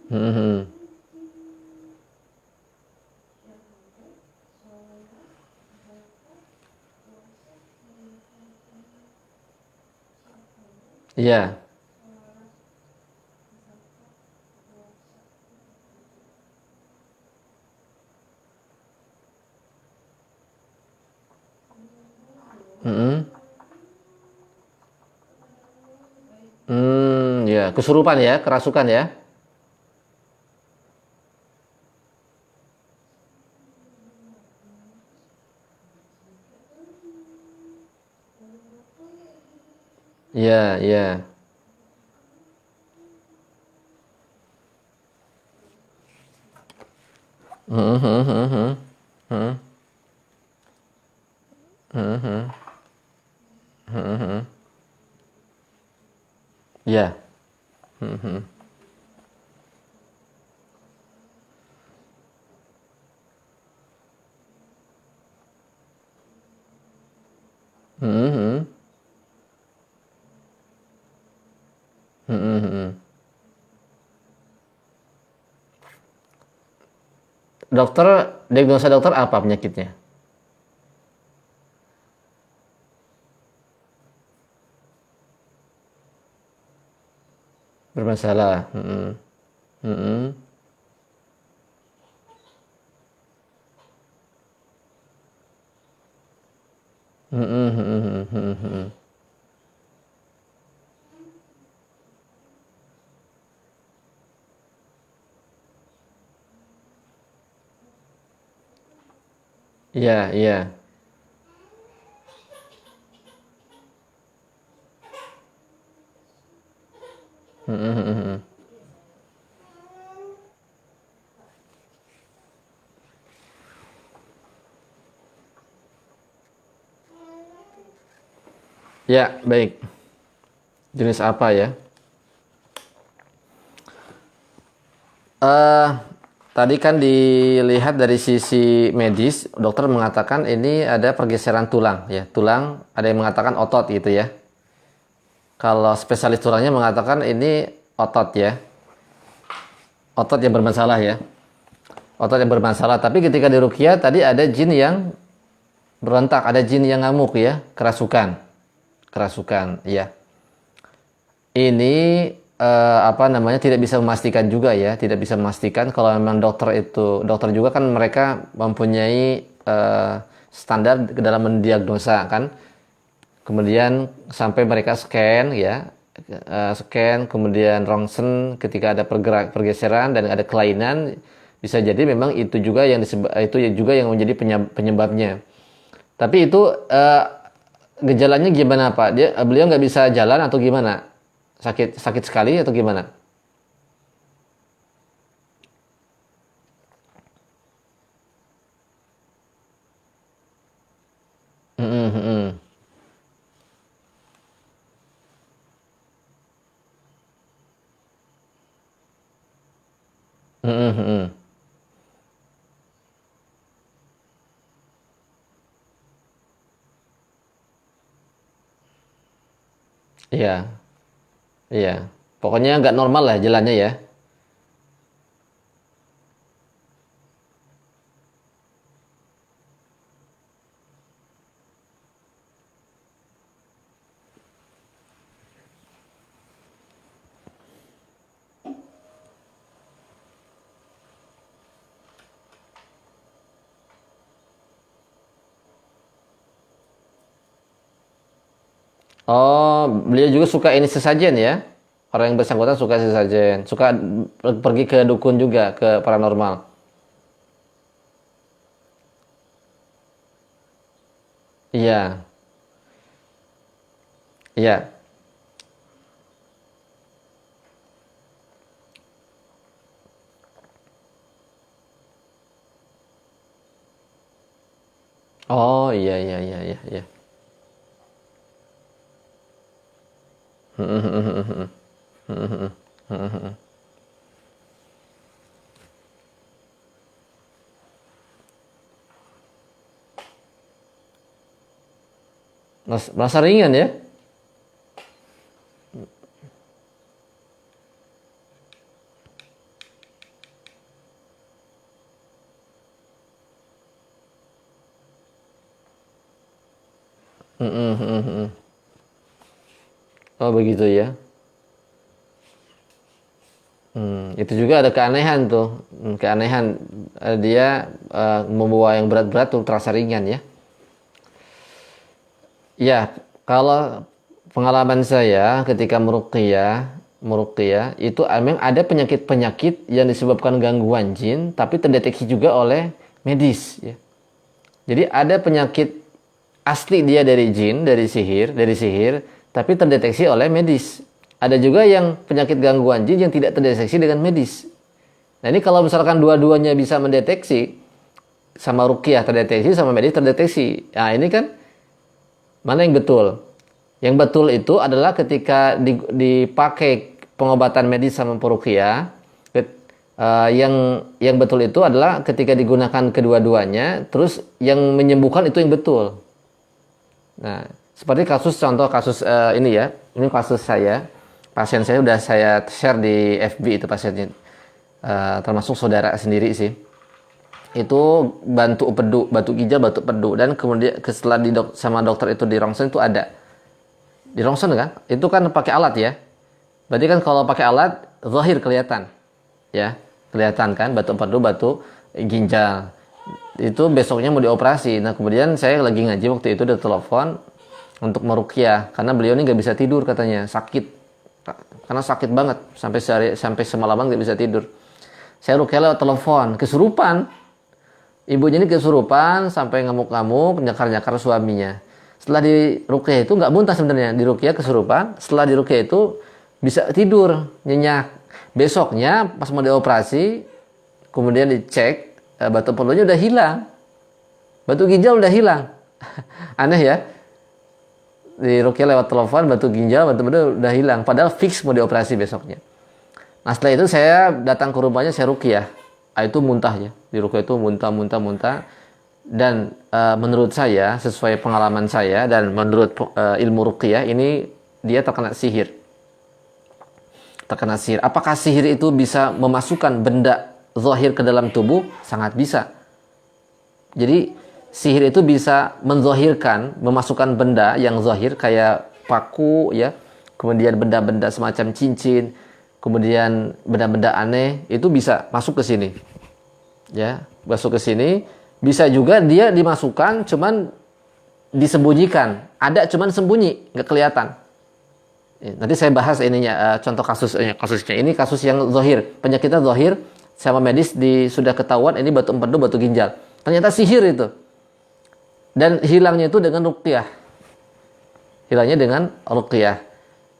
Mm, Iya. Mm-mm. Ya, kesurupan ya, kerasukan ya. Iya, iya. Mhm, mhm, mhm, mhm. Mhm, mhm, mhm, mhm. Iya. Mhm, mhm, mhm, mhm, mhm. Dokter, diagnosa dokter apa penyakitnya? Bermasalah. Mhm, mhm, mhm, mhm, mhm, mhm. Iya, iya. Mhm, mhm, mhm. Ya, baik. Jenis apa ya? Eh, Tadi kan dilihat dari sisi medis, dokter mengatakan ini ada pergeseran tulang ya. Tulang, ada yang mengatakan otot gitu ya. Kalau spesialis tulangnya mengatakan ini otot ya. Otot yang bermasalah ya. Otot yang bermasalah. Tapi ketika di ruqyah tadi ada jin yang berontak, ada jin yang ngamuk ya, kerasukan. Kerasukan, ya. Ini apa namanya tidak bisa memastikan juga ya, tidak bisa memastikan kalau memang dokter juga kan mereka mempunyai standar dalam mendiagnosa kan. Kemudian sampai mereka scan ya, scan kemudian rongsen ketika ada pergeseran dan ada kelainan bisa jadi memang itu juga yang itu juga yang menjadi penyebabnya. Tapi itu gejalanya gimana Pak? Beliau nggak bisa jalan atau gimana? Sakit sakit sekali atau gimana? Mm-mm, mm-mm. Mm-mm, mm-mm. Iya, iya. Pokoknya nggak normal lah jalannya ya. Oh, beliau juga suka ini sesajen ya? Orang yang bersangkutan suka sesajen, suka pergi ke dukun juga, ke paranormal. Iya, iya. Oh, iya, iya, iya, iya, iya. Merasa ringan ya? Oh begitu ya. Itu juga ada keanehan tuh. Keanehan dia membawa yang berat-berat tuh terasa ringan ya. Ya, kalau pengalaman saya ketika meruqyah itu memang ada penyakit-penyakit yang disebabkan gangguan jin tapi terdeteksi juga oleh medis ya. Jadi ada penyakit asli dia dari jin, dari sihir, tapi terdeteksi oleh medis. Ada juga yang penyakit gangguan jin yang tidak terdeteksi dengan medis. Nah ini kalau misalkan dua-duanya bisa mendeteksi, sama ruqyah terdeteksi, sama medis terdeteksi. Nah ini kan mana yang betul? Yang betul itu adalah ketika dipakai pengobatan medis sama peruqyah, yang betul itu adalah ketika digunakan kedua-duanya, terus yang menyembuhkan itu yang betul. Nah, seperti contoh kasus ini ya, ini kasus saya, pasien saya udah saya share di FB itu pasiennya, termasuk saudara sendiri sih. Itu batu ginjal, batu pedu, dan kemudian setelah sama dokter itu di ronsen itu ada, di ronsen kan, itu kan pakai alat ya, berarti kan kalau pakai alat, zahir kelihatan, ya, kelihatan kan, batu pedu, batu ginjal. Itu besoknya mau dioperasi. Nah kemudian saya lagi ngaji waktu itu, udah telepon untuk meruqyah karena beliau ini nggak bisa tidur katanya, sakit, karena sakit banget sampai semalaman nggak bisa tidur. Saya ruqyah lewat telepon, kesurupan, ibunya ini kesurupan sampai ngamuk-ngamuk, nyakar-nyakar suaminya. Setelah di ruqyah itu nggak muntah sebenarnya, di ruqyah kesurupan, setelah di ruqyah itu bisa tidur nyenyak. Besoknya pas mau dioperasi kemudian dicek, batu pelunya udah hilang, batu ginjal udah hilang. Aneh ya, di ruqyah lewat telepon, batu ginjal, batu pedu udah hilang, padahal fix mau dioperasi besoknya. Nah setelah itu saya datang ke rumahnya, saya ruqyah. Itu muntah ya, di ruqyah itu muntah. Dan menurut saya, sesuai pengalaman saya dan menurut ilmu ruqyah ini, dia terkena sihir. Terkena sihir. Apakah sihir itu bisa memasukkan benda zahir ke dalam tubuh? Sangat bisa. Jadi sihir itu bisa menzahirkan, memasukkan benda yang zahir kayak paku ya, kemudian benda-benda semacam cincin, kemudian benda-benda aneh itu bisa masuk ke sini. Ya, masuk ke sini. Bisa juga dia dimasukkan cuman disembunyikan. Ada cuman sembunyi, nggak kelihatan. Nanti saya bahas ininya, contoh kasusnya. Ini kasus yang zahir, penyakitnya zahir, sama medis sudah ketahuan ini batu empedu, batu ginjal. Ternyata sihir itu. Dan hilangnya itu dengan ruqyah. Hilangnya dengan ruqyah.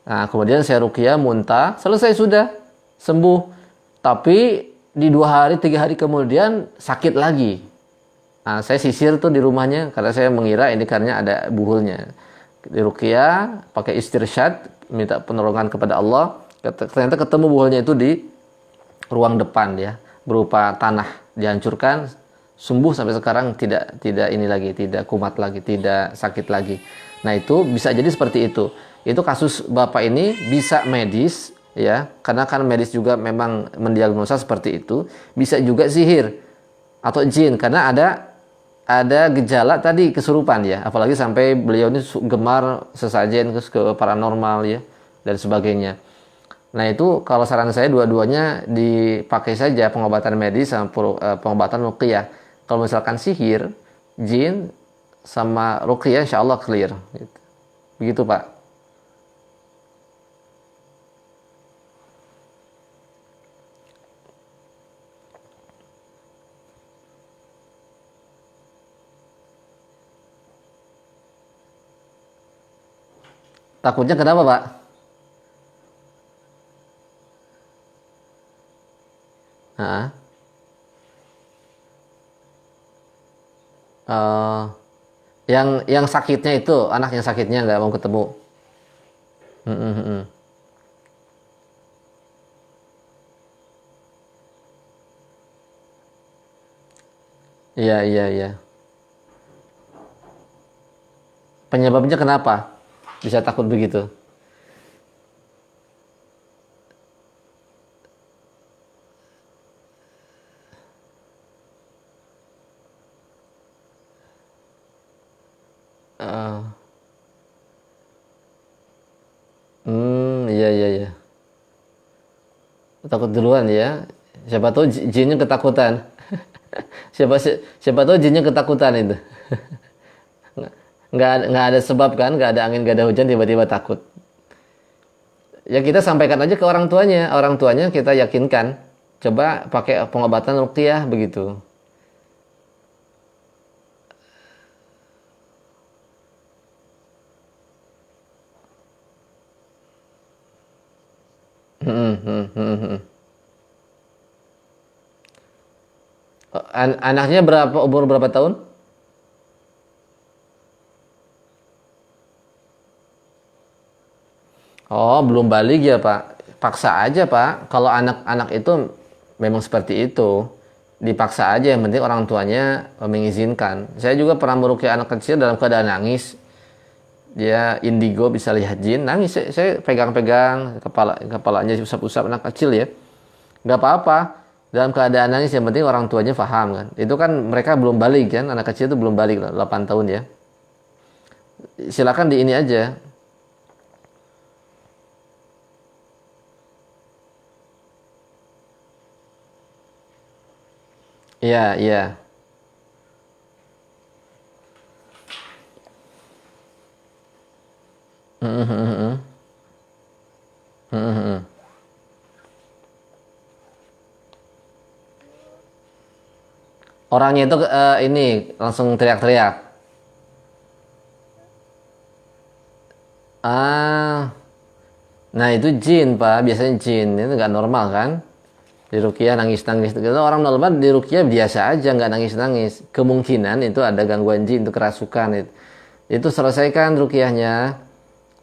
Nah, kemudian saya ruqyah, muntah, selesai sudah, sembuh. Tapi di 2 hari, 3 hari kemudian sakit lagi. Nah, saya sisir tuh di rumahnya karena saya mengira ini karena ada buhulnya. Di ruqyah, pakai istirsyad, minta penolongan kepada Allah. Ternyata ketemu buhulnya itu di ruang depan ya, berupa tanah dihancurkan, sembuh sampai sekarang, tidak ini lagi, tidak kumat lagi, tidak sakit lagi. Nah, itu bisa jadi seperti itu. Itu kasus Bapak ini bisa medis ya, karena kan medis juga memang mendiagnosa seperti itu. Bisa juga sihir atau jin karena ada gejala tadi kesurupan ya, apalagi sampai beliau ini gemar sesajen ke paranormal ya dan sebagainya. Nah itu kalau saran saya dua-duanya dipakai saja, pengobatan medis sama pengobatan ruqyah. Kalau misalkan sihir, jin sama ruqyah insya Allah clear. Gitu. Begitu Pak. Takutnya kenapa Pak? Nah, yang sakitnya itu, anak yang sakitnya nggak mau ketemu. Hmm, hmm, hmm. Iya, iya, iya. Penyebabnya kenapa bisa takut begitu? iya iya iya. Takut duluan ya. Siapa tahu jinnya ketakutan. Siapa siapa tahu jinnya ketakutan itu. Nggak ada sebab kan, nggak ada angin, nggak ada hujan, tiba-tiba takut. Ya kita sampaikan aja ke orang tuanya kita yakinkan. Coba pakai pengobatan ruqyah begitu. Hmm, hmm, hmm, hmm. Anaknya berapa, umur berapa tahun? Oh, belum balik ya, Pak. Paksa aja, Pak. Kalau anak-anak itu memang seperti itu. Dipaksa aja, yang penting orang tuanya mengizinkan. Saya juga pernah meruqyah anak kecil dalam keadaan nangis. Dia indigo, bisa lihat jin, nangis. Saya pegang-pegang kepalanya, usap-usap, anak kecil ya. Nggak apa-apa. Dalam keadaan nangis, yang penting orang tuanya paham kan. Itu kan mereka belum balik kan. Anak kecil itu belum balik, 8 tahun ya. Silakan di ini aja. Iya, iya. Orangnya itu ini langsung teriak-teriak. Ah, nah itu jin, Pak. Biasanya jin itu nggak normal kan? Di ruqyah nangis-nangis. Kalau orang normal di ruqyah biasa aja, nggak nangis-nangis. Kemungkinan itu ada gangguan jin, itu kerasukan itu. Itu selesaikan ruqyahnya.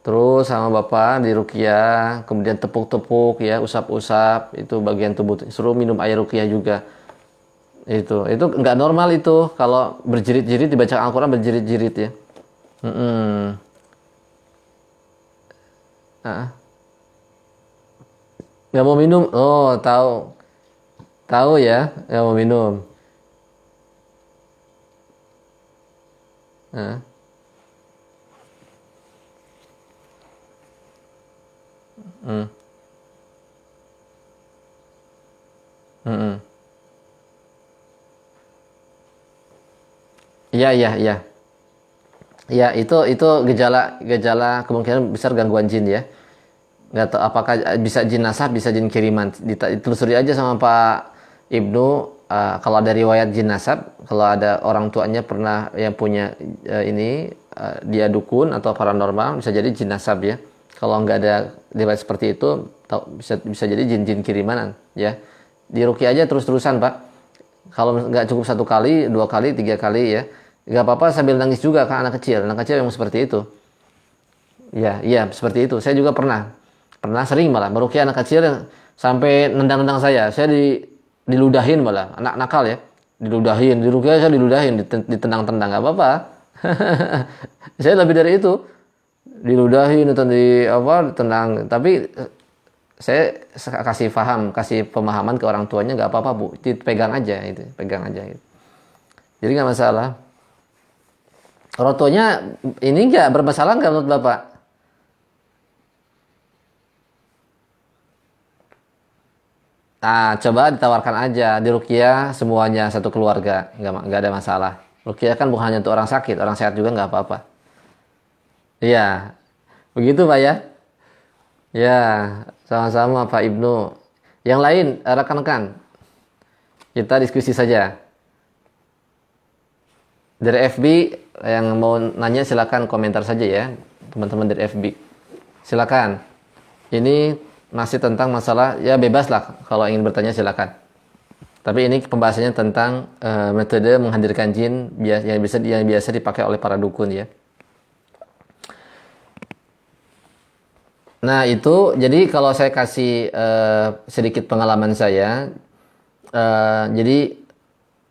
Terus sama bapak di ruqyah, kemudian tepuk-tepuk ya, usap-usap, itu bagian tubuh. Suruh minum air ruqyah juga. Itu nggak normal itu. Kalau berjerit-jerit dibaca Al-Quran berjerit-jerit ya. Mm-mm. Ah, nggak mau minum. Oh, tahu. Tahu ya, nggak mau minum. Ah, mm, mm-mm. Iya, iya, iya. Ya, itu gejala kemungkinan besar gangguan jin ya. Nggak tahu apakah bisa jin nasab, bisa jin kiriman. Ditelusuri aja sama Pak Ibnu. Kalau ada riwayat jin nasab, kalau ada orang tuanya pernah yang punya ini dia dukun atau paranormal, bisa jadi jin nasab ya. Kalau nggak ada riwayat seperti itu, bisa bisa jadi jin-jin kirimanan ya. Diruqyah aja terus-terusan Pak. Kalau nggak cukup 1 kali, 2 kali, 3 kali ya, nggak apa-apa sambil nangis juga kan anak kecil. Anak kecil yang seperti itu. Ya, iya seperti itu. Saya juga pernah sering malah meruqyah anak kecil yang sampai nendang-nendang saya. Saya diludahin malah, anak nakal ya. Diludahin, diruqyah saya diludahin, ditendang-tendang nggak apa-apa. Saya lebih dari itu. Diludahin atau di apa, ditendang. Tapi saya kasih paham, kasih pemahaman ke orang tuanya nggak apa-apa Bu, dipegang aja itu, pegang aja gitu. Jadi nggak masalah. Orang tuanya ini nggak bermasalah nggak menurut Bapak? Nah, coba ditawarkan aja di Ruqyah semuanya satu keluarga, nggak ada masalah. Ruqyah kan bukan hanya untuk orang sakit, orang sehat juga nggak apa-apa. Iya, begitu Pak ya? Ya, sama-sama Pak Ibnu. Yang lain, rekan-rekan, kita diskusi saja. Dari FB yang mau nanya silakan komentar saja ya, teman-teman dari FB. Silakan. Ini masih tentang masalah ya bebas lah kalau ingin bertanya silakan. Tapi ini pembahasannya tentang metode menghadirkan jin yang biasa dipakai oleh para dukun ya. Nah itu jadi kalau saya kasih sedikit pengalaman saya, jadi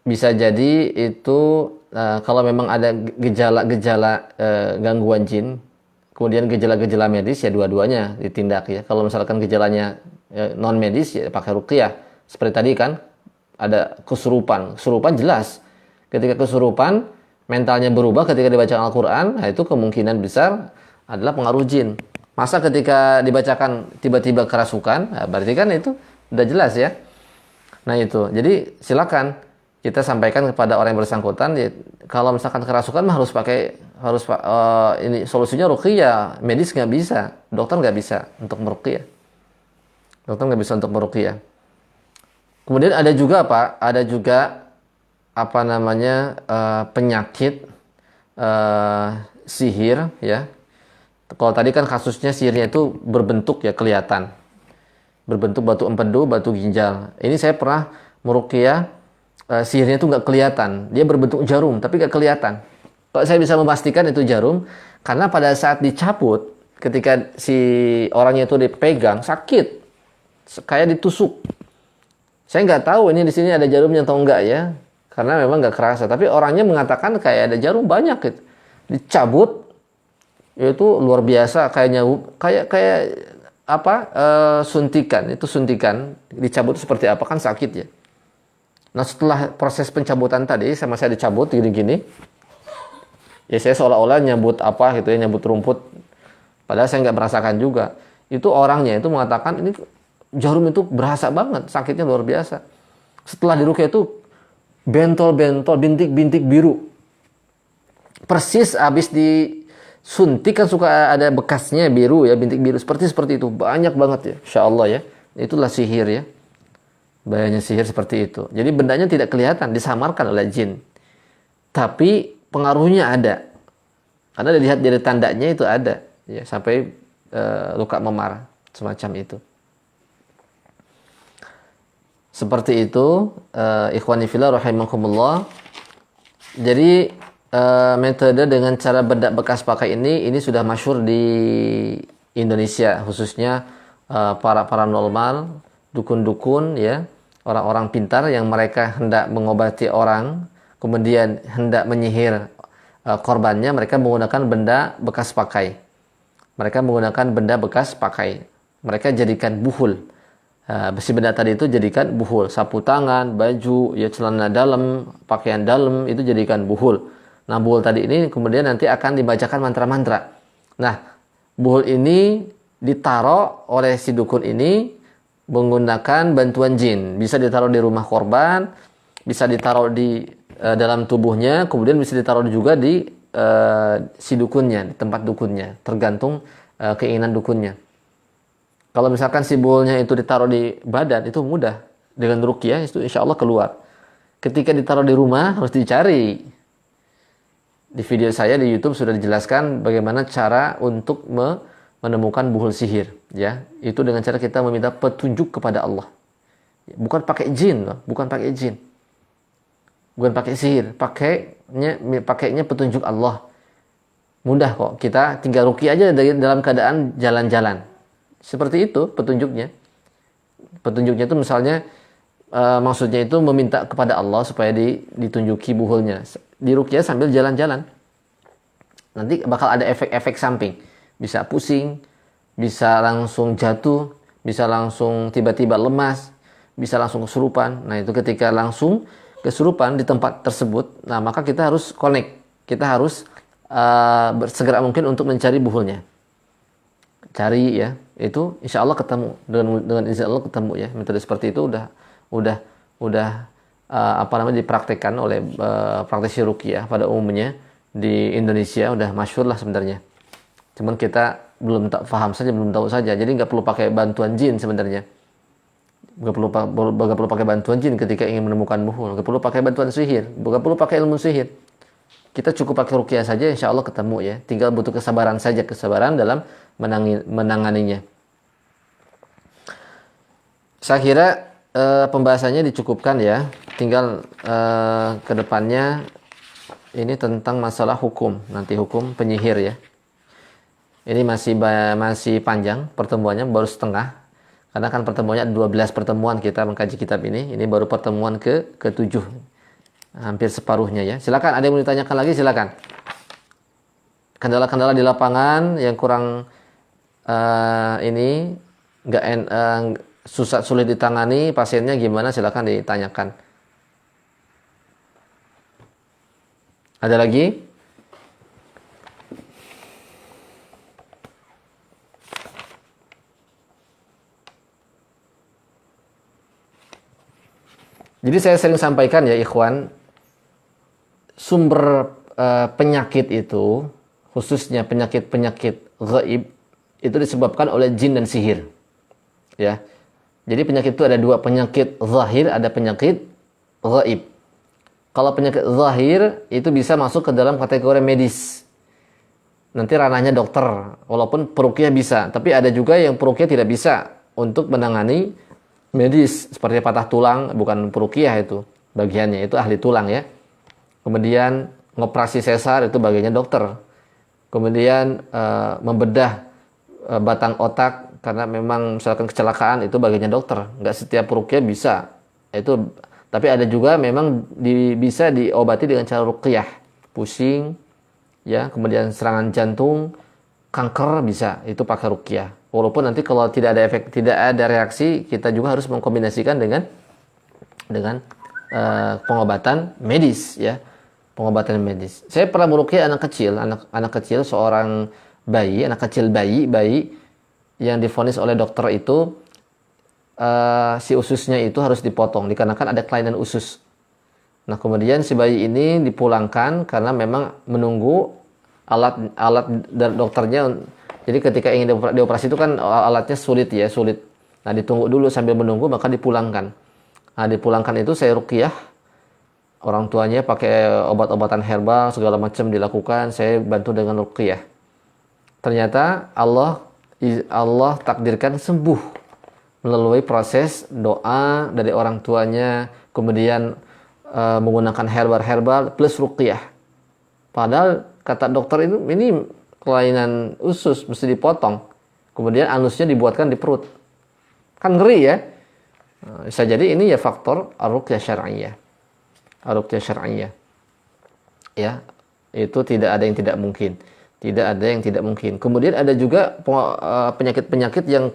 bisa jadi itu kalau memang ada gejala-gejala gangguan jin, kemudian gejala-gejala medis ya dua-duanya ditindak ya. Kalau misalkan gejalanya non medis ya pakai ruqyah. Seperti tadi kan ada kesurupan jelas. Ketika kesurupan mentalnya berubah ketika dibaca Al-Qur'an, nah itu kemungkinan besar adalah pengaruh jin. Masa ketika dibacakan tiba-tiba kerasukan, nah berarti kan itu udah jelas ya. Nah itu, jadi silakan kita sampaikan kepada orang yang bersangkutan, ya, kalau misalkan kerasukan mah ini solusinya ruqyah, medis nggak bisa, dokter nggak bisa untuk meruqyah, dokter nggak bisa untuk meruqyah. Kemudian ada juga Pak, ada juga apa namanya penyakit sihir ya. Kalau tadi kan kasusnya sihirnya itu berbentuk ya kelihatan, berbentuk batu empedu, batu ginjal. Ini saya pernah meruqyah sihirnya itu nggak kelihatan, dia berbentuk jarum tapi nggak kelihatan. Kok saya bisa memastikan itu jarum? Karena pada saat dicabut, ketika si orangnya itu dipegang sakit, kayak ditusuk. Saya nggak tahu ini di sini ada jarumnya atau enggak ya, karena memang nggak kerasa. Tapi orangnya mengatakan kayak ada jarum banyak gitu. Dicabut, itu luar biasa kayak apa suntikan, itu suntikan dicabut seperti apa kan sakit ya. Nah setelah proses pencabutan tadi sama saya dicabut gini-gini, ya saya seolah-olah nyabut apa gitu ya, nyabut rumput, padahal saya nggak merasakan juga. Itu orangnya itu mengatakan ini jarum itu berasa banget, sakitnya luar biasa. Setelah diruqyah itu bentol-bentol, bintik-bintik biru, persis habis disuntik kan suka ada bekasnya biru ya, bintik biru seperti itu banyak banget ya, insya Allah ya. Itulah sihir ya, bahayanya sihir seperti itu. Jadi bendanya tidak kelihatan, disamarkan oleh jin, tapi pengaruhnya ada, karena dilihat dari tandanya itu ada ya, sampai luka memar semacam itu. Seperti itu, ikhwani fillah rahimakumullah. Jadi metode dengan cara bedak bekas pakai ini sudah masyhur di Indonesia, khususnya para paranormal, dukun-dukun ya, orang-orang pintar yang mereka hendak mengobati orang, kemudian hendak menyihir korbannya, mereka menggunakan benda bekas pakai. Mereka menggunakan benda bekas pakai. Mereka jadikan buhul. Besi benda tadi itu jadikan buhul, sapu tangan, baju, ya celana dalam, pakaian dalam itu jadikan buhul. Nah, buhul tadi ini kemudian nanti akan dibacakan mantra-mantra. Nah, buhul ini ditaruh oleh si dukun ini menggunakan bantuan jin. Bisa ditaruh di rumah korban, bisa ditaruh di dalam tubuhnya, kemudian bisa ditaruh juga di si dukunnya, di tempat dukunnya, tergantung keinginan dukunnya. Kalau misalkan si buhulnya itu ditaruh di badan, itu mudah. Dengan ruqyah itu insya Allah keluar. Ketika ditaruh di rumah, harus dicari. Di video saya di YouTube sudah dijelaskan bagaimana cara untuk menemukan buhul sihir. Ya, itu dengan cara kita meminta petunjuk kepada Allah. Bukan pakai jin, bukan pakai jin. Bukan pakai sihir, pakainya petunjuk Allah. Mudah kok. Kita tinggal ruqyah aja dalam keadaan jalan-jalan. Seperti itu petunjuknya. Petunjuknya itu misalnya maksudnya itu meminta kepada Allah supaya ditunjuki buhulnya. Diruqyah sambil jalan-jalan. Nanti bakal ada efek-efek samping. Bisa pusing, bisa langsung jatuh, bisa langsung tiba-tiba lemas, bisa langsung kesurupan. Nah, itu ketika langsung kesurupan di tempat tersebut, nah maka kita harus connect. Kita harus segera mungkin untuk mencari buhulnya. Cari ya, itu insya Allah ketemu, dengan insya Allah ketemu ya. Metode seperti itu udah apa namanya dipraktekkan oleh praktisi ruqyah pada umumnya di Indonesia, udah masyhur lah sebenarnya. Cuman kita belum paham saja, belum tahu saja. Jadi nggak perlu pakai bantuan jin sebenarnya. Nggak perlu pakai bantuan jin ketika ingin menemukan buhul. Nggak perlu pakai bantuan sihir, nggak perlu pakai ilmu sihir. Kita cukup pakai ruqyah saja, insya Allah ketemu ya. Tinggal butuh kesabaran saja, kesabaran dalam menanganinya. Saya kira pembahasannya dicukupkan ya. Tinggal ke depannya ini tentang masalah hukum, nanti hukum penyihir ya. Ini masih panjang pertemuannya, baru setengah. Karena kan pertemuannya 12 pertemuan kita mengkaji kitab ini. Ini baru pertemuan ke-7. Hampir separuhnya ya. Silakan, ada yang mau ditanyakan lagi, silakan. Kendala-kendala di lapangan yang kurang ini sulit ditangani, pasiennya gimana, silakan ditanyakan. Ada lagi? Jadi saya sering sampaikan ya ikhwan, sumber penyakit itu, khususnya penyakit-penyakit gaib, itu disebabkan oleh jin dan sihir. Ya. Jadi penyakit itu ada dua, penyakit zahir, ada penyakit gaib. Kalau penyakit zahir itu bisa masuk ke dalam kategori medis. Nanti ranahnya dokter, walaupun peruqyah bisa, tapi ada juga yang peruqyah tidak bisa untuk menangani medis, seperti patah tulang, bukan peruqyah itu bagiannya, itu ahli tulang ya. Kemudian ngoperasi sesar itu bagiannya dokter. Kemudian membedah batang otak karena memang misalkan kecelakaan itu bagiannya dokter. Nggak setiap peruqyah bisa. Itu, tapi ada juga memang bisa diobati dengan cara ruqyah. Pusing, ya, kemudian serangan jantung, kanker bisa, itu pakai ruqyah. Walaupun nanti kalau tidak ada efek, tidak ada reaksi, kita juga harus mengkombinasikan dengan pengobatan medis, ya. Pengobatan medis. Saya pernah meruqyah anak kecil, seorang bayi, bayi yang divonis oleh dokter itu si ususnya itu harus dipotong dikarenakan ada kelainan usus. Nah, kemudian si bayi ini dipulangkan karena memang menunggu alat dari dokternya. Jadi ketika ingin dioperasi itu kan alatnya sulit. Nah, ditunggu dulu sambil menunggu, maka dipulangkan. Nah, dipulangkan itu saya ruqyah. Orang tuanya pakai obat-obatan herbal segala macam dilakukan, saya bantu dengan ruqyah. Ternyata Allah takdirkan sembuh melalui proses doa dari orang tuanya, kemudian menggunakan herbal plus ruqyah. Padahal kata dokter ini kelainan usus, mesti dipotong. Kemudian anusnya dibuatkan di perut. Kan ngeri ya. Bisa jadi ini ya faktor ar-ruqyah syar'iyyah. Ar-ruqyah syar'iyyah. Ya, itu tidak ada yang tidak mungkin. Tidak ada yang tidak mungkin. Kemudian ada juga penyakit-penyakit yang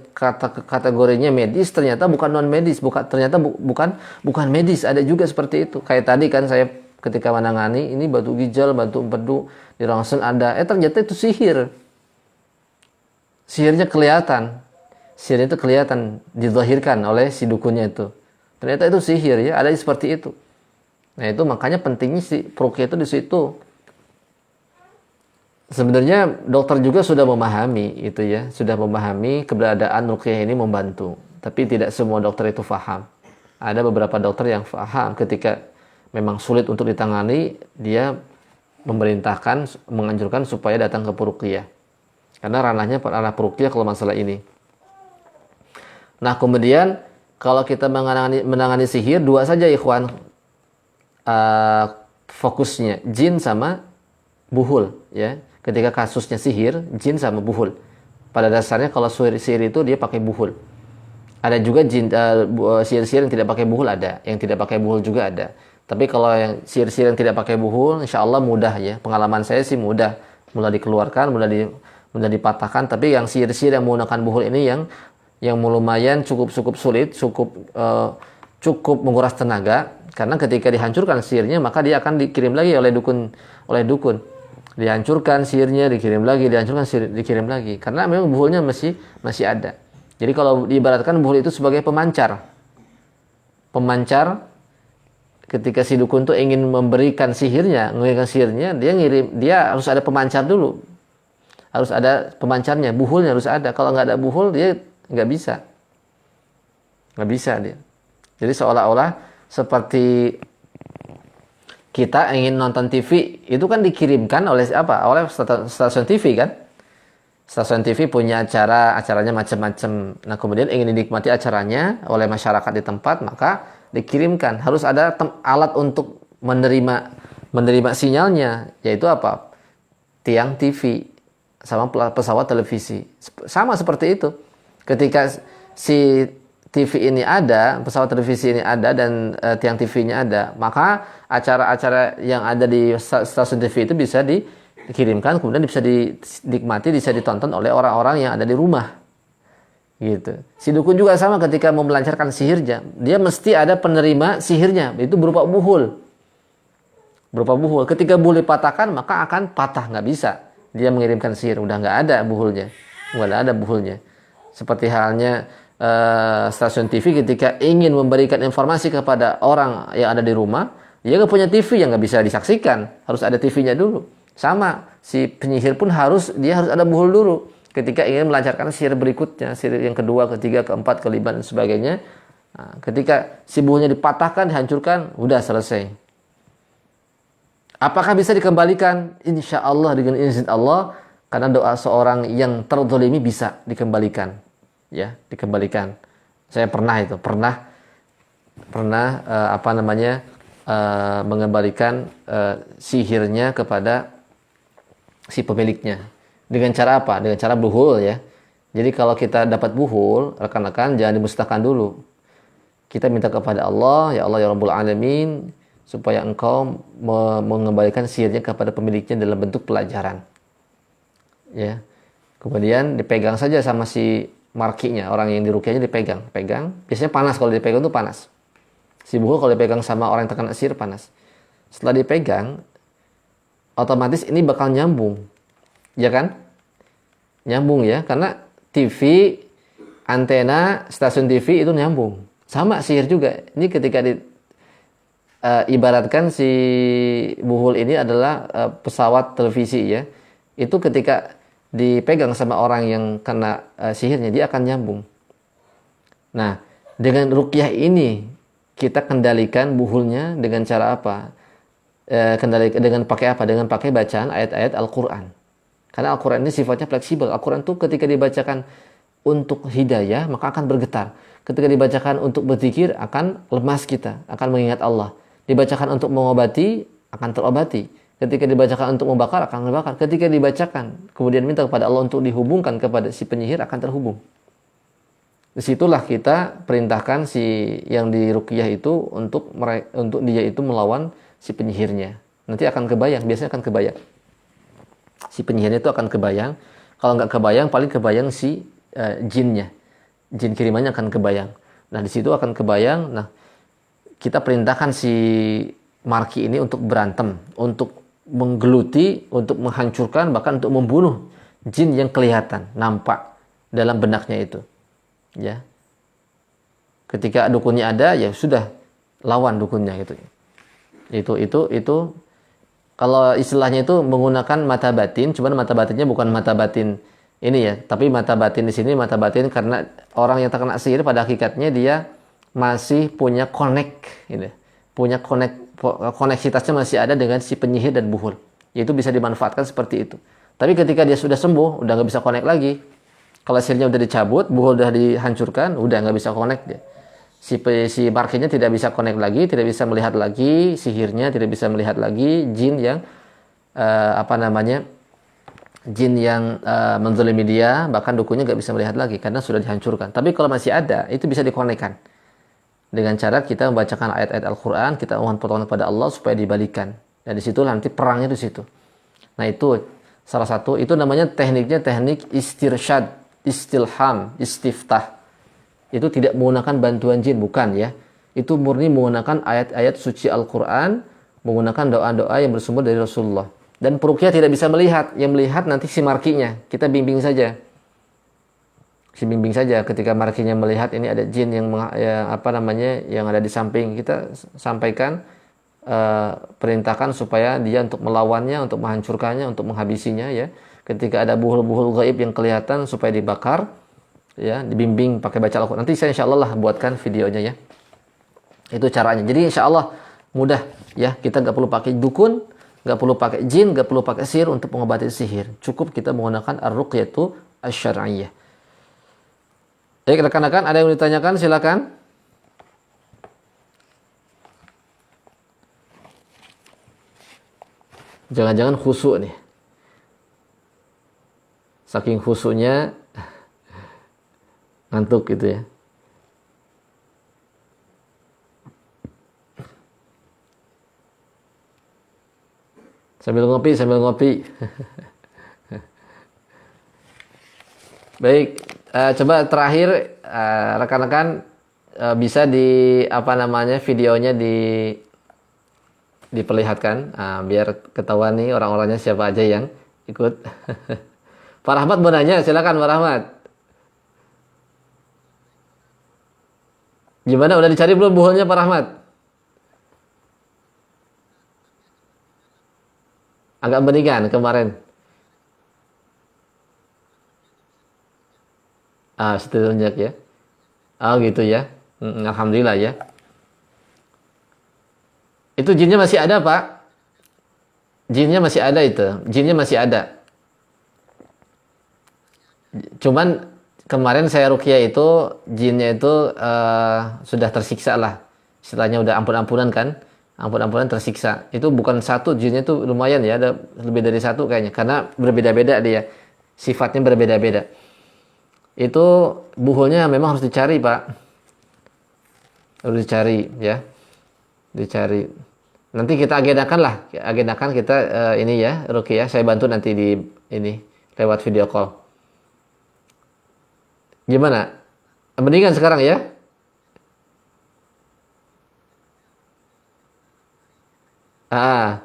kategorinya medis ternyata bukan non medis, bukan medis, ada juga seperti itu. Kayak tadi kan saya ketika menangani ini batu ginjal, batu empedu, di rongsen ada, ternyata itu sihir. Sihirnya kelihatan. Sihirnya itu kelihatan, dizahirkan oleh si dukunnya itu. Ternyata itu sihir ya, ada seperti itu. Nah, itu makanya pentingnya si peruqyah itu di situ. Sebenarnya dokter juga sudah memahami itu ya, sudah memahami keberadaan ruqyah ini membantu. Tapi tidak semua dokter itu paham. Ada beberapa dokter yang paham ketika memang sulit untuk ditangani, dia menganjurkan supaya datang ke peruqyah. Karena ranahnya ranah peruqyah kalau masalah ini. Nah, kemudian kalau kita menangani sihir, dua saja ikhwan fokusnya, jin sama buhul ya. Ketika kasusnya sihir, jin sama buhul. Pada dasarnya kalau sihir itu dia pakai buhul. Ada juga sihir-sihir yang tidak pakai buhul ada, yang tidak pakai buhul juga ada. Tapi kalau yang sihir-sihir yang tidak pakai buhul, insya Allah mudah ya. Pengalaman saya sih mudah dikeluarkan, mudah dipatahkan. Tapi yang sihir-sihir yang menggunakan buhul ini yang lumayan cukup sulit, cukup menguras tenaga. Karena ketika dihancurkan sihirnya, maka dia akan dikirim lagi oleh dukun. Dihancurkan sihirnya, dikirim lagi, dikirim lagi. Karena memang buhulnya masih ada. Jadi kalau diibaratkan buhul itu sebagai pemancar. Ketika si dukun itu ingin mengirimkan sihirnya, dia harus ada pemancar dulu. Harus ada pemancarnya, buhulnya harus ada. Kalau nggak ada buhul, dia nggak bisa. Nggak bisa dia. Jadi seolah-olah seperti kita ingin nonton TV, itu kan dikirimkan oleh apa? Oleh stasiun TV kan? Stasiun TV punya acaranya macam-macam. Nah, kemudian ingin dinikmati acaranya oleh masyarakat di tempat, maka dikirimkan. Harus ada alat untuk menerima sinyalnya, yaitu apa? Tiang TV sama pesawat televisi. Sama seperti itu. Ketika si TV ini ada, pesawat televisi ini ada, dan tiang TV-nya ada, maka acara-acara yang ada di stasiun TV itu bisa dikirimkan, kemudian bisa dinikmati, bisa ditonton oleh orang-orang yang ada di rumah. Gitu. Si dukun juga sama ketika mau melancarkan sihirnya, dia mesti ada penerima sihirnya, itu berupa buhul. Ketika buhul dipatahkan, maka akan patah, nggak bisa. Dia mengirimkan sihir, udah nggak ada buhulnya. Seperti halnya stasiun TV ketika ingin memberikan informasi kepada orang yang ada di rumah, dia nggak punya TV yang nggak bisa disaksikan, harus ada TV-nya dulu. Sama, si penyihir pun harus ada buhul dulu ketika ingin melancarkan sihir berikutnya, sihir yang kedua, ketiga, keempat, kelima dan sebagainya. Nah, ketika si buhulnya dipatahkan, dihancurkan, udah selesai. Apakah bisa dikembalikan? Insya Allah dengan izin Allah, karena doa seorang yang terzalimi bisa dikembalikan, ya, dikembalikan. Saya pernah mengembalikan sihirnya kepada si pemiliknya. Dengan cara apa? Dengan cara buhul, ya. Jadi kalau kita dapat buhul, rekan-rekan jangan dimusnahkan dulu. Kita minta kepada Allah, ya Allah ya Rabbul Alamin, supaya engkau mengembalikan sihirnya kepada pemiliknya dalam bentuk pelajaran. Ya. Kemudian dipegang saja sama si markinya, orang yang diruqyahnya dipegang. Biasanya panas, kalau dipegang itu panas. Si buhul kalau dipegang sama orang yang terkena sihir panas. Setelah dipegang, otomatis ini bakal nyambung. Ya kan? Nyambung ya, karena TV, antena, stasiun TV itu nyambung. Sama sihir juga. Ini ketika ibaratkan si buhul ini adalah pesawat televisi ya. Itu ketika dipegang sama orang yang kena sihirnya, dia akan nyambung. Nah, dengan ruqyah ini kita kendalikan buhulnya dengan cara apa? Dengan pakai apa? Dengan pakai bacaan ayat-ayat Al-Quran. Karena Al-Quran ini sifatnya fleksibel. Al-Quran itu ketika dibacakan untuk hidayah, maka akan bergetar. Ketika dibacakan untuk berzikir, akan lemas kita, akan mengingat Allah. Dibacakan untuk mengobati, akan terobati. Ketika dibacakan untuk membakar, akan membakar. Ketika dibacakan, kemudian minta kepada Allah untuk dihubungkan kepada si penyihir, akan terhubung. Disitulah kita perintahkan si yang diruqyah itu untuk dia itu melawan si penyihirnya. Nanti akan kebayang, biasanya akan kebayang. Si penyihirnya itu akan kebayang. Kalau nggak kebayang, paling kebayang si jinnya. Jin kirimannya akan kebayang. Nah, di situ akan kebayang. Nah, kita perintahkan si marki ini untuk berantem, untuk menggeluti, untuk menghancurkan, bahkan untuk membunuh jin yang kelihatan, nampak dalam benaknya itu. Ya. Ketika dukunnya ada, ya sudah lawan dukunnya gitu. Itu kalau istilahnya itu menggunakan mata batin, cuman mata batinnya bukan mata batin ini ya, tapi mata batin di sini mata batin karena orang yang terkena sihir pada hakikatnya dia masih punya koneksitasnya masih ada dengan si penyihir dan buhul. Yaitu bisa dimanfaatkan seperti itu. Tapi ketika dia sudah sembuh, udah nggak bisa connect lagi. Kalau sihirnya udah dicabut, buhul udah dihancurkan, udah nggak bisa connect dia. Si markinya tidak bisa connect lagi, tidak bisa melihat lagi sihirnya, tidak bisa melihat lagi jin yang jin yang menzalimi dia, bahkan dukunnya nggak bisa melihat lagi karena sudah dihancurkan. Tapi kalau masih ada, itu bisa dikonekkan dengan cara kita membacakan ayat-ayat Al-Quran, kita mohon pertolongan kepada Allah supaya dibalikan. Dan di situ nanti perangnya di situ. Nah, itu salah satu, itu namanya tekniknya teknik istirsyad, istilham, istiftah. Itu tidak menggunakan bantuan jin, bukan ya. Itu murni menggunakan ayat-ayat suci Al-Quran, menggunakan doa-doa yang bersumber dari Rasulullah. Dan peruqyah tidak bisa melihat, yang melihat nanti si markinya. Kita bimbing saja. Bimbing saja ketika markinya melihat ini ada jin yang ada di samping, kita sampaikan, perintahkan supaya dia untuk melawannya, untuk menghancurkannya, untuk menghabisinya ya. Ketika ada buhul-buhul gaib yang kelihatan supaya dibakar, ya, dibimbing pakai baca Al-Quran. Nanti saya insya Allah buatkan videonya ya. Itu caranya. Jadi insya Allah mudah ya. Kita nggak perlu pakai dukun, nggak perlu pakai jin, nggak perlu pakai sihir untuk mengobati sihir. Cukup kita menggunakan ar-ruqyatu asy-syar'iyyah. Baik rekan-rekan, ada yang ditanyakan silakan. Jangan-jangan khusyuk nih. Saking khusyuknya ngantuk gitu ya. Sambil ngopi. Baik, coba terakhir rekan-rekan bisa videonya diperlihatkan biar ketahuan nih orang-orangnya siapa aja yang ikut. Pak Rahmat mau nanya, silakan Pak Rahmat. Gimana, udah dicari belum buholnya Pak Rahmat? Agak mendingan kemarin. Ah, setidaknya ya. Oh gitu ya. Alhamdulillah ya. Itu jinnya masih ada, Pak. Jinnya masih ada itu. Jinnya masih ada. Cuman kemarin saya ruqyah itu jinnya itu sudah tersiksa lah. Istilahnya udah ampun-ampunan kan. Ampun-ampunan tersiksa. Itu bukan satu, jinnya itu lumayan ya, ada lebih dari satu kayaknya. Karena berbeda-beda dia. Sifatnya berbeda-beda. Itu buhulnya memang harus dicari, Pak. Harus dicari ya. Dicari. Nanti kita agendakan lah. Agendakan kita ini ya, ruqyah. Saya bantu nanti di ini lewat video call. Gimana? Mendingan sekarang ya? Ah,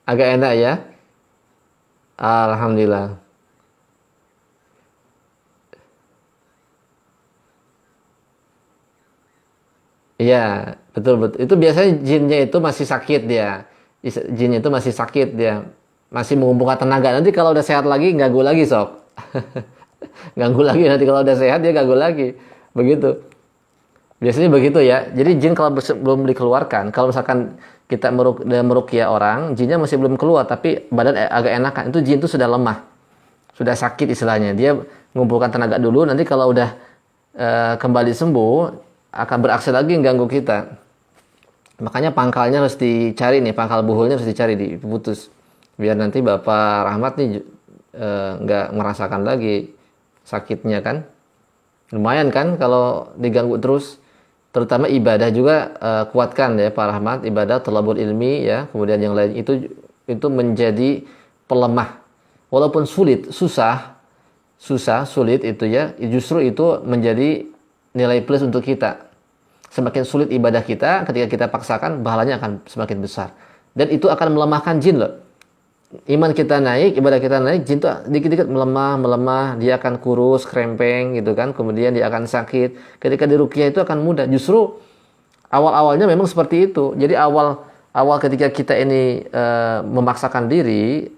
agak enak ya? Alhamdulillah. Iya, betul betul. Itu biasanya jinnya itu masih sakit dia. Jinnya itu masih sakit dia. Masih mengumpulkan tenaga. Nanti kalau udah sehat lagi, ganggu lagi sok. Ganggu lagi nanti kalau udah sehat dia ganggu lagi. Begitu. Biasanya begitu ya. Jadi jin kalau belum dikeluarkan, kalau misalkan kita meruqyah orang, jinnya masih belum keluar tapi badan agak enakan, itu jin itu sudah lemah. Sudah sakit istilahnya. Dia mengumpulkan tenaga dulu, nanti kalau udah kembali sembuh akan beraksi lagi mengganggu kita. Makanya pangkalnya harus dicari nih, pangkal buhulnya harus dicari, diputus. Biar nanti Bapak Rahmat nih nggak merasakan lagi sakitnya kan. Lumayan kan kalau diganggu terus. Terutama ibadah juga kuatkan ya Pak Rahmat, ibadah thalabul ilmi ya, kemudian yang lain itu menjadi pelemah. Walaupun sulit, sulit itu ya, justru itu menjadi nilai plus untuk kita. Semakin sulit ibadah kita, ketika kita paksakan, pahalanya akan semakin besar. Dan itu akan melemahkan jin loh. Iman kita naik, ibadah kita naik, jin tuh dikit-dikit melemah, dia akan kurus, krempeng gitu kan, kemudian dia akan sakit. Ketika diruqyah itu akan mudah. Justru awal-awalnya memang seperti itu. Jadi awal ketika kita ini memaksakan diri,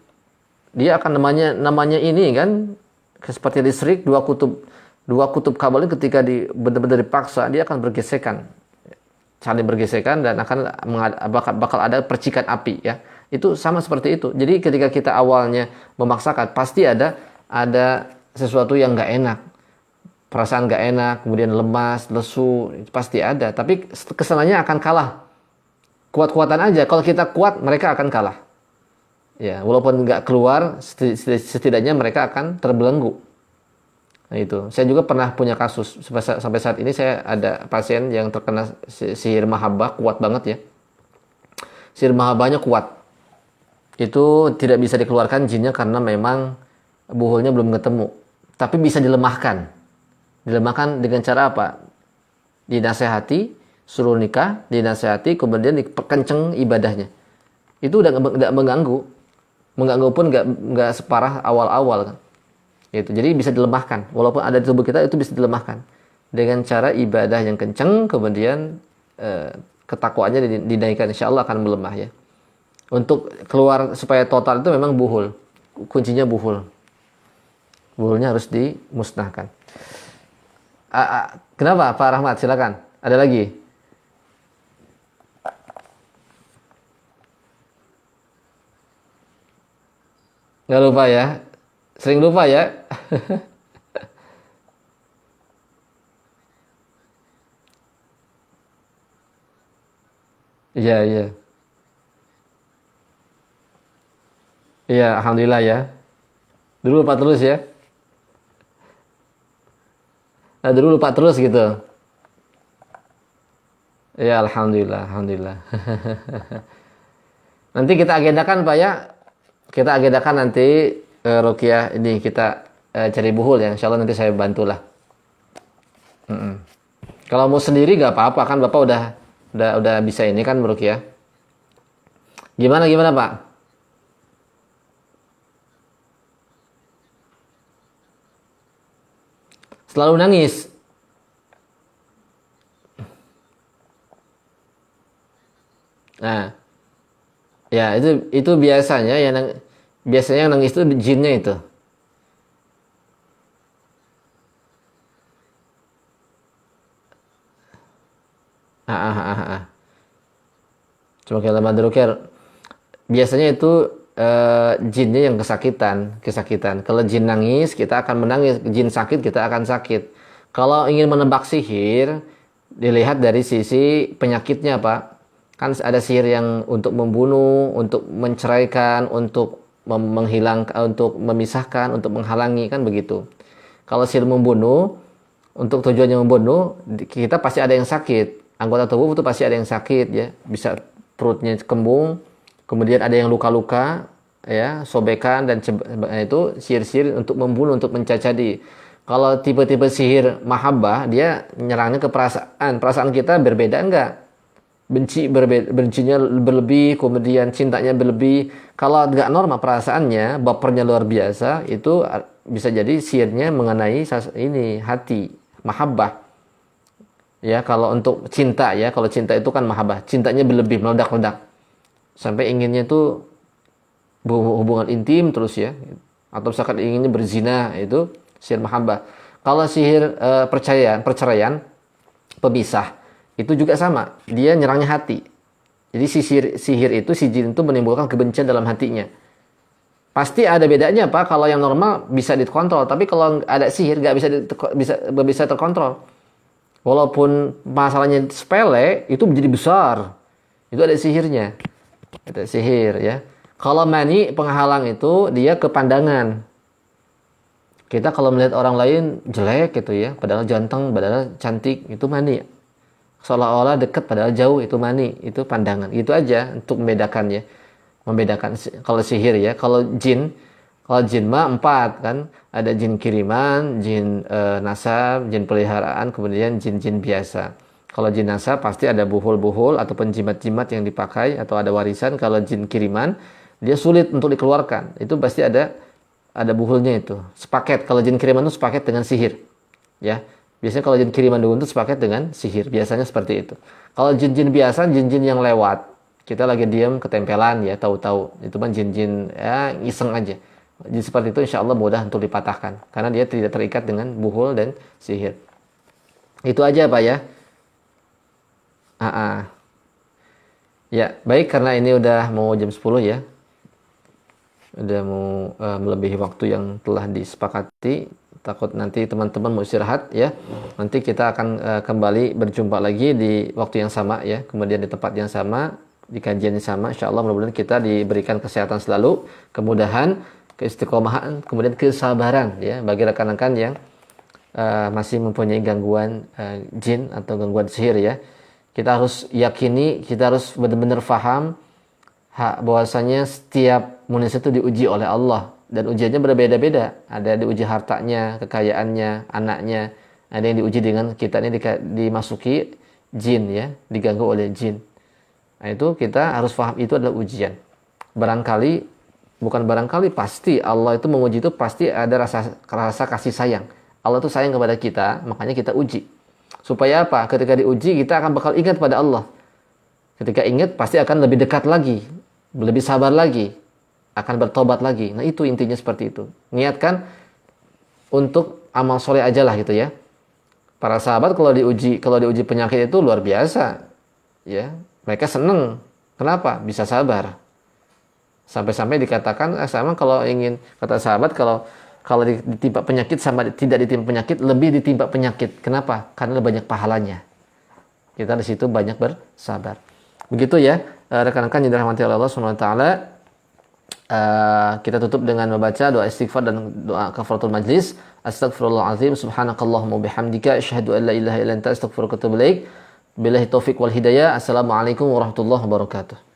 dia akan namanya ini kan seperti listrik dua kutub kabel ini ketika benar-benar dipaksa, dia akan bergesekan. Saling bergesekan dan akan bakal ada percikan api ya. Itu sama seperti itu. Jadi ketika kita awalnya memaksakan, pasti ada sesuatu yang nggak enak. Perasaan nggak enak, kemudian lemas, lesu, pasti ada. Tapi kesananya akan kalah. Kuat-kuatan aja. Kalau kita kuat, mereka akan kalah. Ya, walaupun nggak keluar, setidaknya mereka akan terbelenggu. Nah itu. Saya juga pernah punya kasus. Sampai saat ini saya ada pasien yang terkena sihir mahabbah, kuat banget ya. Sihir mahabbahnya kuat. Itu tidak bisa dikeluarkan jinnya karena memang buhulnya belum ketemu. Tapi bisa dilemahkan. Dilemahkan dengan cara apa? Dinasehati, suruh nikah, dinasehati, kemudian diperkenceng ibadahnya. Itu udah nggak mengganggu. Mengganggu pun nggak separah awal-awal kan. Gitu. Jadi bisa dilemahkan. Walaupun ada di tubuh kita, itu bisa dilemahkan. Dengan cara ibadah yang kenceng, kemudian ketakwaannya dinaikkan. Insya Allah akan melemah ya. Untuk keluar supaya total itu memang buhul. Kuncinya buhul. Buhulnya harus dimusnahkan. Kenapa Pak Rahmat? Silakan. Ada lagi? Nggak lupa ya? Sering lupa ya? Iya, iya. Iya, alhamdulillah ya. Dulu lupa terus ya. Nah, dulu lupa terus gitu. Ya, alhamdulillah, alhamdulillah. Nanti kita agendakan Pak ya. Kita agendakan nanti ruqyah ini kita cari buhul ya. Insya Allah nanti saya bantulah. Kalau mau sendiri gak apa-apa kan Bapak udah bisa ini kan meruqyah. Gimana gimana Pak? Selalu nangis. Nah, ya itu biasanya biasanya yang nangis itu jinnya itu. Ah, ah, ah, ah. Coba kita madruker. Biasanya itu jinnya yang kesakitan. Kalau jin nangis, kita akan menangis. Jin sakit, kita akan sakit. Kalau ingin menebak sihir, dilihat dari sisi penyakitnya, Pak. Kan ada sihir yang untuk membunuh, untuk menceraikan, untuk menghilangkan, untuk memisahkan, untuk menghalangi, kan begitu. Kalau sihir membunuh, untuk tujuannya membunuh, kita pasti ada yang sakit. Anggota tubuh itu pasti ada yang sakit, ya. Bisa perutnya kembung, kemudian ada yang luka-luka, ya, sobekan, dan itu sihir-sihir untuk membunuh, untuk mencacadi. Kalau tipe-tipe sihir mahabbah, dia nyerangnya ke perasaan. Perasaan kita berbeda enggak? Bencinya berlebih, kemudian cintanya berlebih. Kalau enggak normal perasaannya, bapernya luar biasa, itu bisa jadi sihirnya mengenai ini hati, mahabbah. Ya, kalau untuk cinta, ya, kalau cinta itu kan mahabbah, cintanya berlebih, meledak-ledak. Sampai inginnya itu hubungan intim terus, ya. Atau misalkan inginnya berzina, itu sihir mahabbah. Kalau sihir perceraian, pemisah, itu juga sama. Dia nyerangnya hati. Jadi sihir itu, si jin itu menimbulkan kebencian dalam hatinya. Pasti ada bedanya, Pak. Kalau yang normal bisa dikontrol, tapi kalau ada sihir nggak bisa terkontrol. Walaupun masalahnya sepele, itu menjadi besar. Itu ada sihirnya. Ada sihir, ya. Kalau mani penghalang itu dia ke pandangan. Kita kalau melihat orang lain jelek gitu, ya, padahal ganteng, padahal cantik, itu mani. Seolah-olah dekat padahal jauh, itu mani, itu pandangan. Itu aja untuk membedakan, ya. Membedakan kalau sihir, ya. Kalau jin mah 4 kan. Ada jin kiriman, jin nasab, jin peliharaan, kemudian jin-jin biasa. Kalau jin nasab pasti ada buhul-buhul ataupun jimat-jimat yang dipakai atau ada warisan. Kalau jin kiriman, dia sulit untuk dikeluarkan. Itu pasti ada buhulnya itu. Sepaket. Kalau jin kiriman itu sepaket dengan sihir. Ya. Biasanya kalau jin kiriman dulu itu sepaket dengan sihir. Biasanya seperti itu. Kalau jin-jin biasa, jin-jin yang lewat. Kita lagi diam ketempelan, ya, tahu-tahu. Itu kan jin-jin, ya, iseng aja. Jin seperti itu insya Allah mudah untuk dipatahkan. Karena dia tidak terikat dengan buhul dan sihir. Itu aja, Pak, ya. Ya, baik, karena ini udah mau jam 10, ya. Udah mau melebihi waktu yang telah disepakati. Takut nanti teman-teman mau istirahat, ya. Nanti kita akan kembali berjumpa lagi di waktu yang sama, ya. Kemudian di tempat yang sama, di kajian yang sama. Insya Allah mudah-mudahan kita diberikan kesehatan selalu, kemudahan, keistiqomahan, kemudian kesabaran, ya, bagi rekan-rekan yang masih mempunyai gangguan jin atau gangguan sihir, ya. Kita harus yakini, kita harus benar-benar faham bahwasanya setiap manusia itu diuji oleh Allah, dan ujiannya berbeda-beda. Ada diuji hartanya, kekayaannya, anaknya. Ada yang diuji dengan kita ini dimasuki jin, ya, diganggu oleh jin. Nah, itu kita harus faham itu adalah ujian. Bukan barangkali, pasti Allah itu menguji, itu pasti ada rasa kasih sayang. Allah itu sayang kepada kita, makanya kita uji. Supaya apa? Ketika diuji, kita akan bakal ingat pada Allah. Ketika ingat, pasti akan lebih dekat lagi, lebih sabar lagi, akan bertobat lagi. Nah, itu intinya seperti itu. Niatkan untuk amal soleh aja lah, gitu, ya. Para sahabat kalau diuji penyakit itu luar biasa, ya. Mereka seneng. Kenapa? Bisa sabar. Sampai-sampai dikatakan sama, kalau ingin, kata sahabat, kalau ditimpa penyakit sama tidak ditimpa penyakit, lebih ditimpa penyakit. Kenapa? Karena banyak pahalanya. Kita di situ banyak bersabar. Begitu, ya, rekan-rekan yang dirahmati Allah Subhanahu wa taala. Kita tutup dengan membaca doa istighfar dan doa kafaratul majlis. Astaghfirullahalazim, subhanakallahumma bihamdika asyhadu an la ilaha illa anta astaghfiruka wa atubu ilaik. Billahi taufik wal hidayah. Assalamualaikum warahmatullahi wabarakatuh.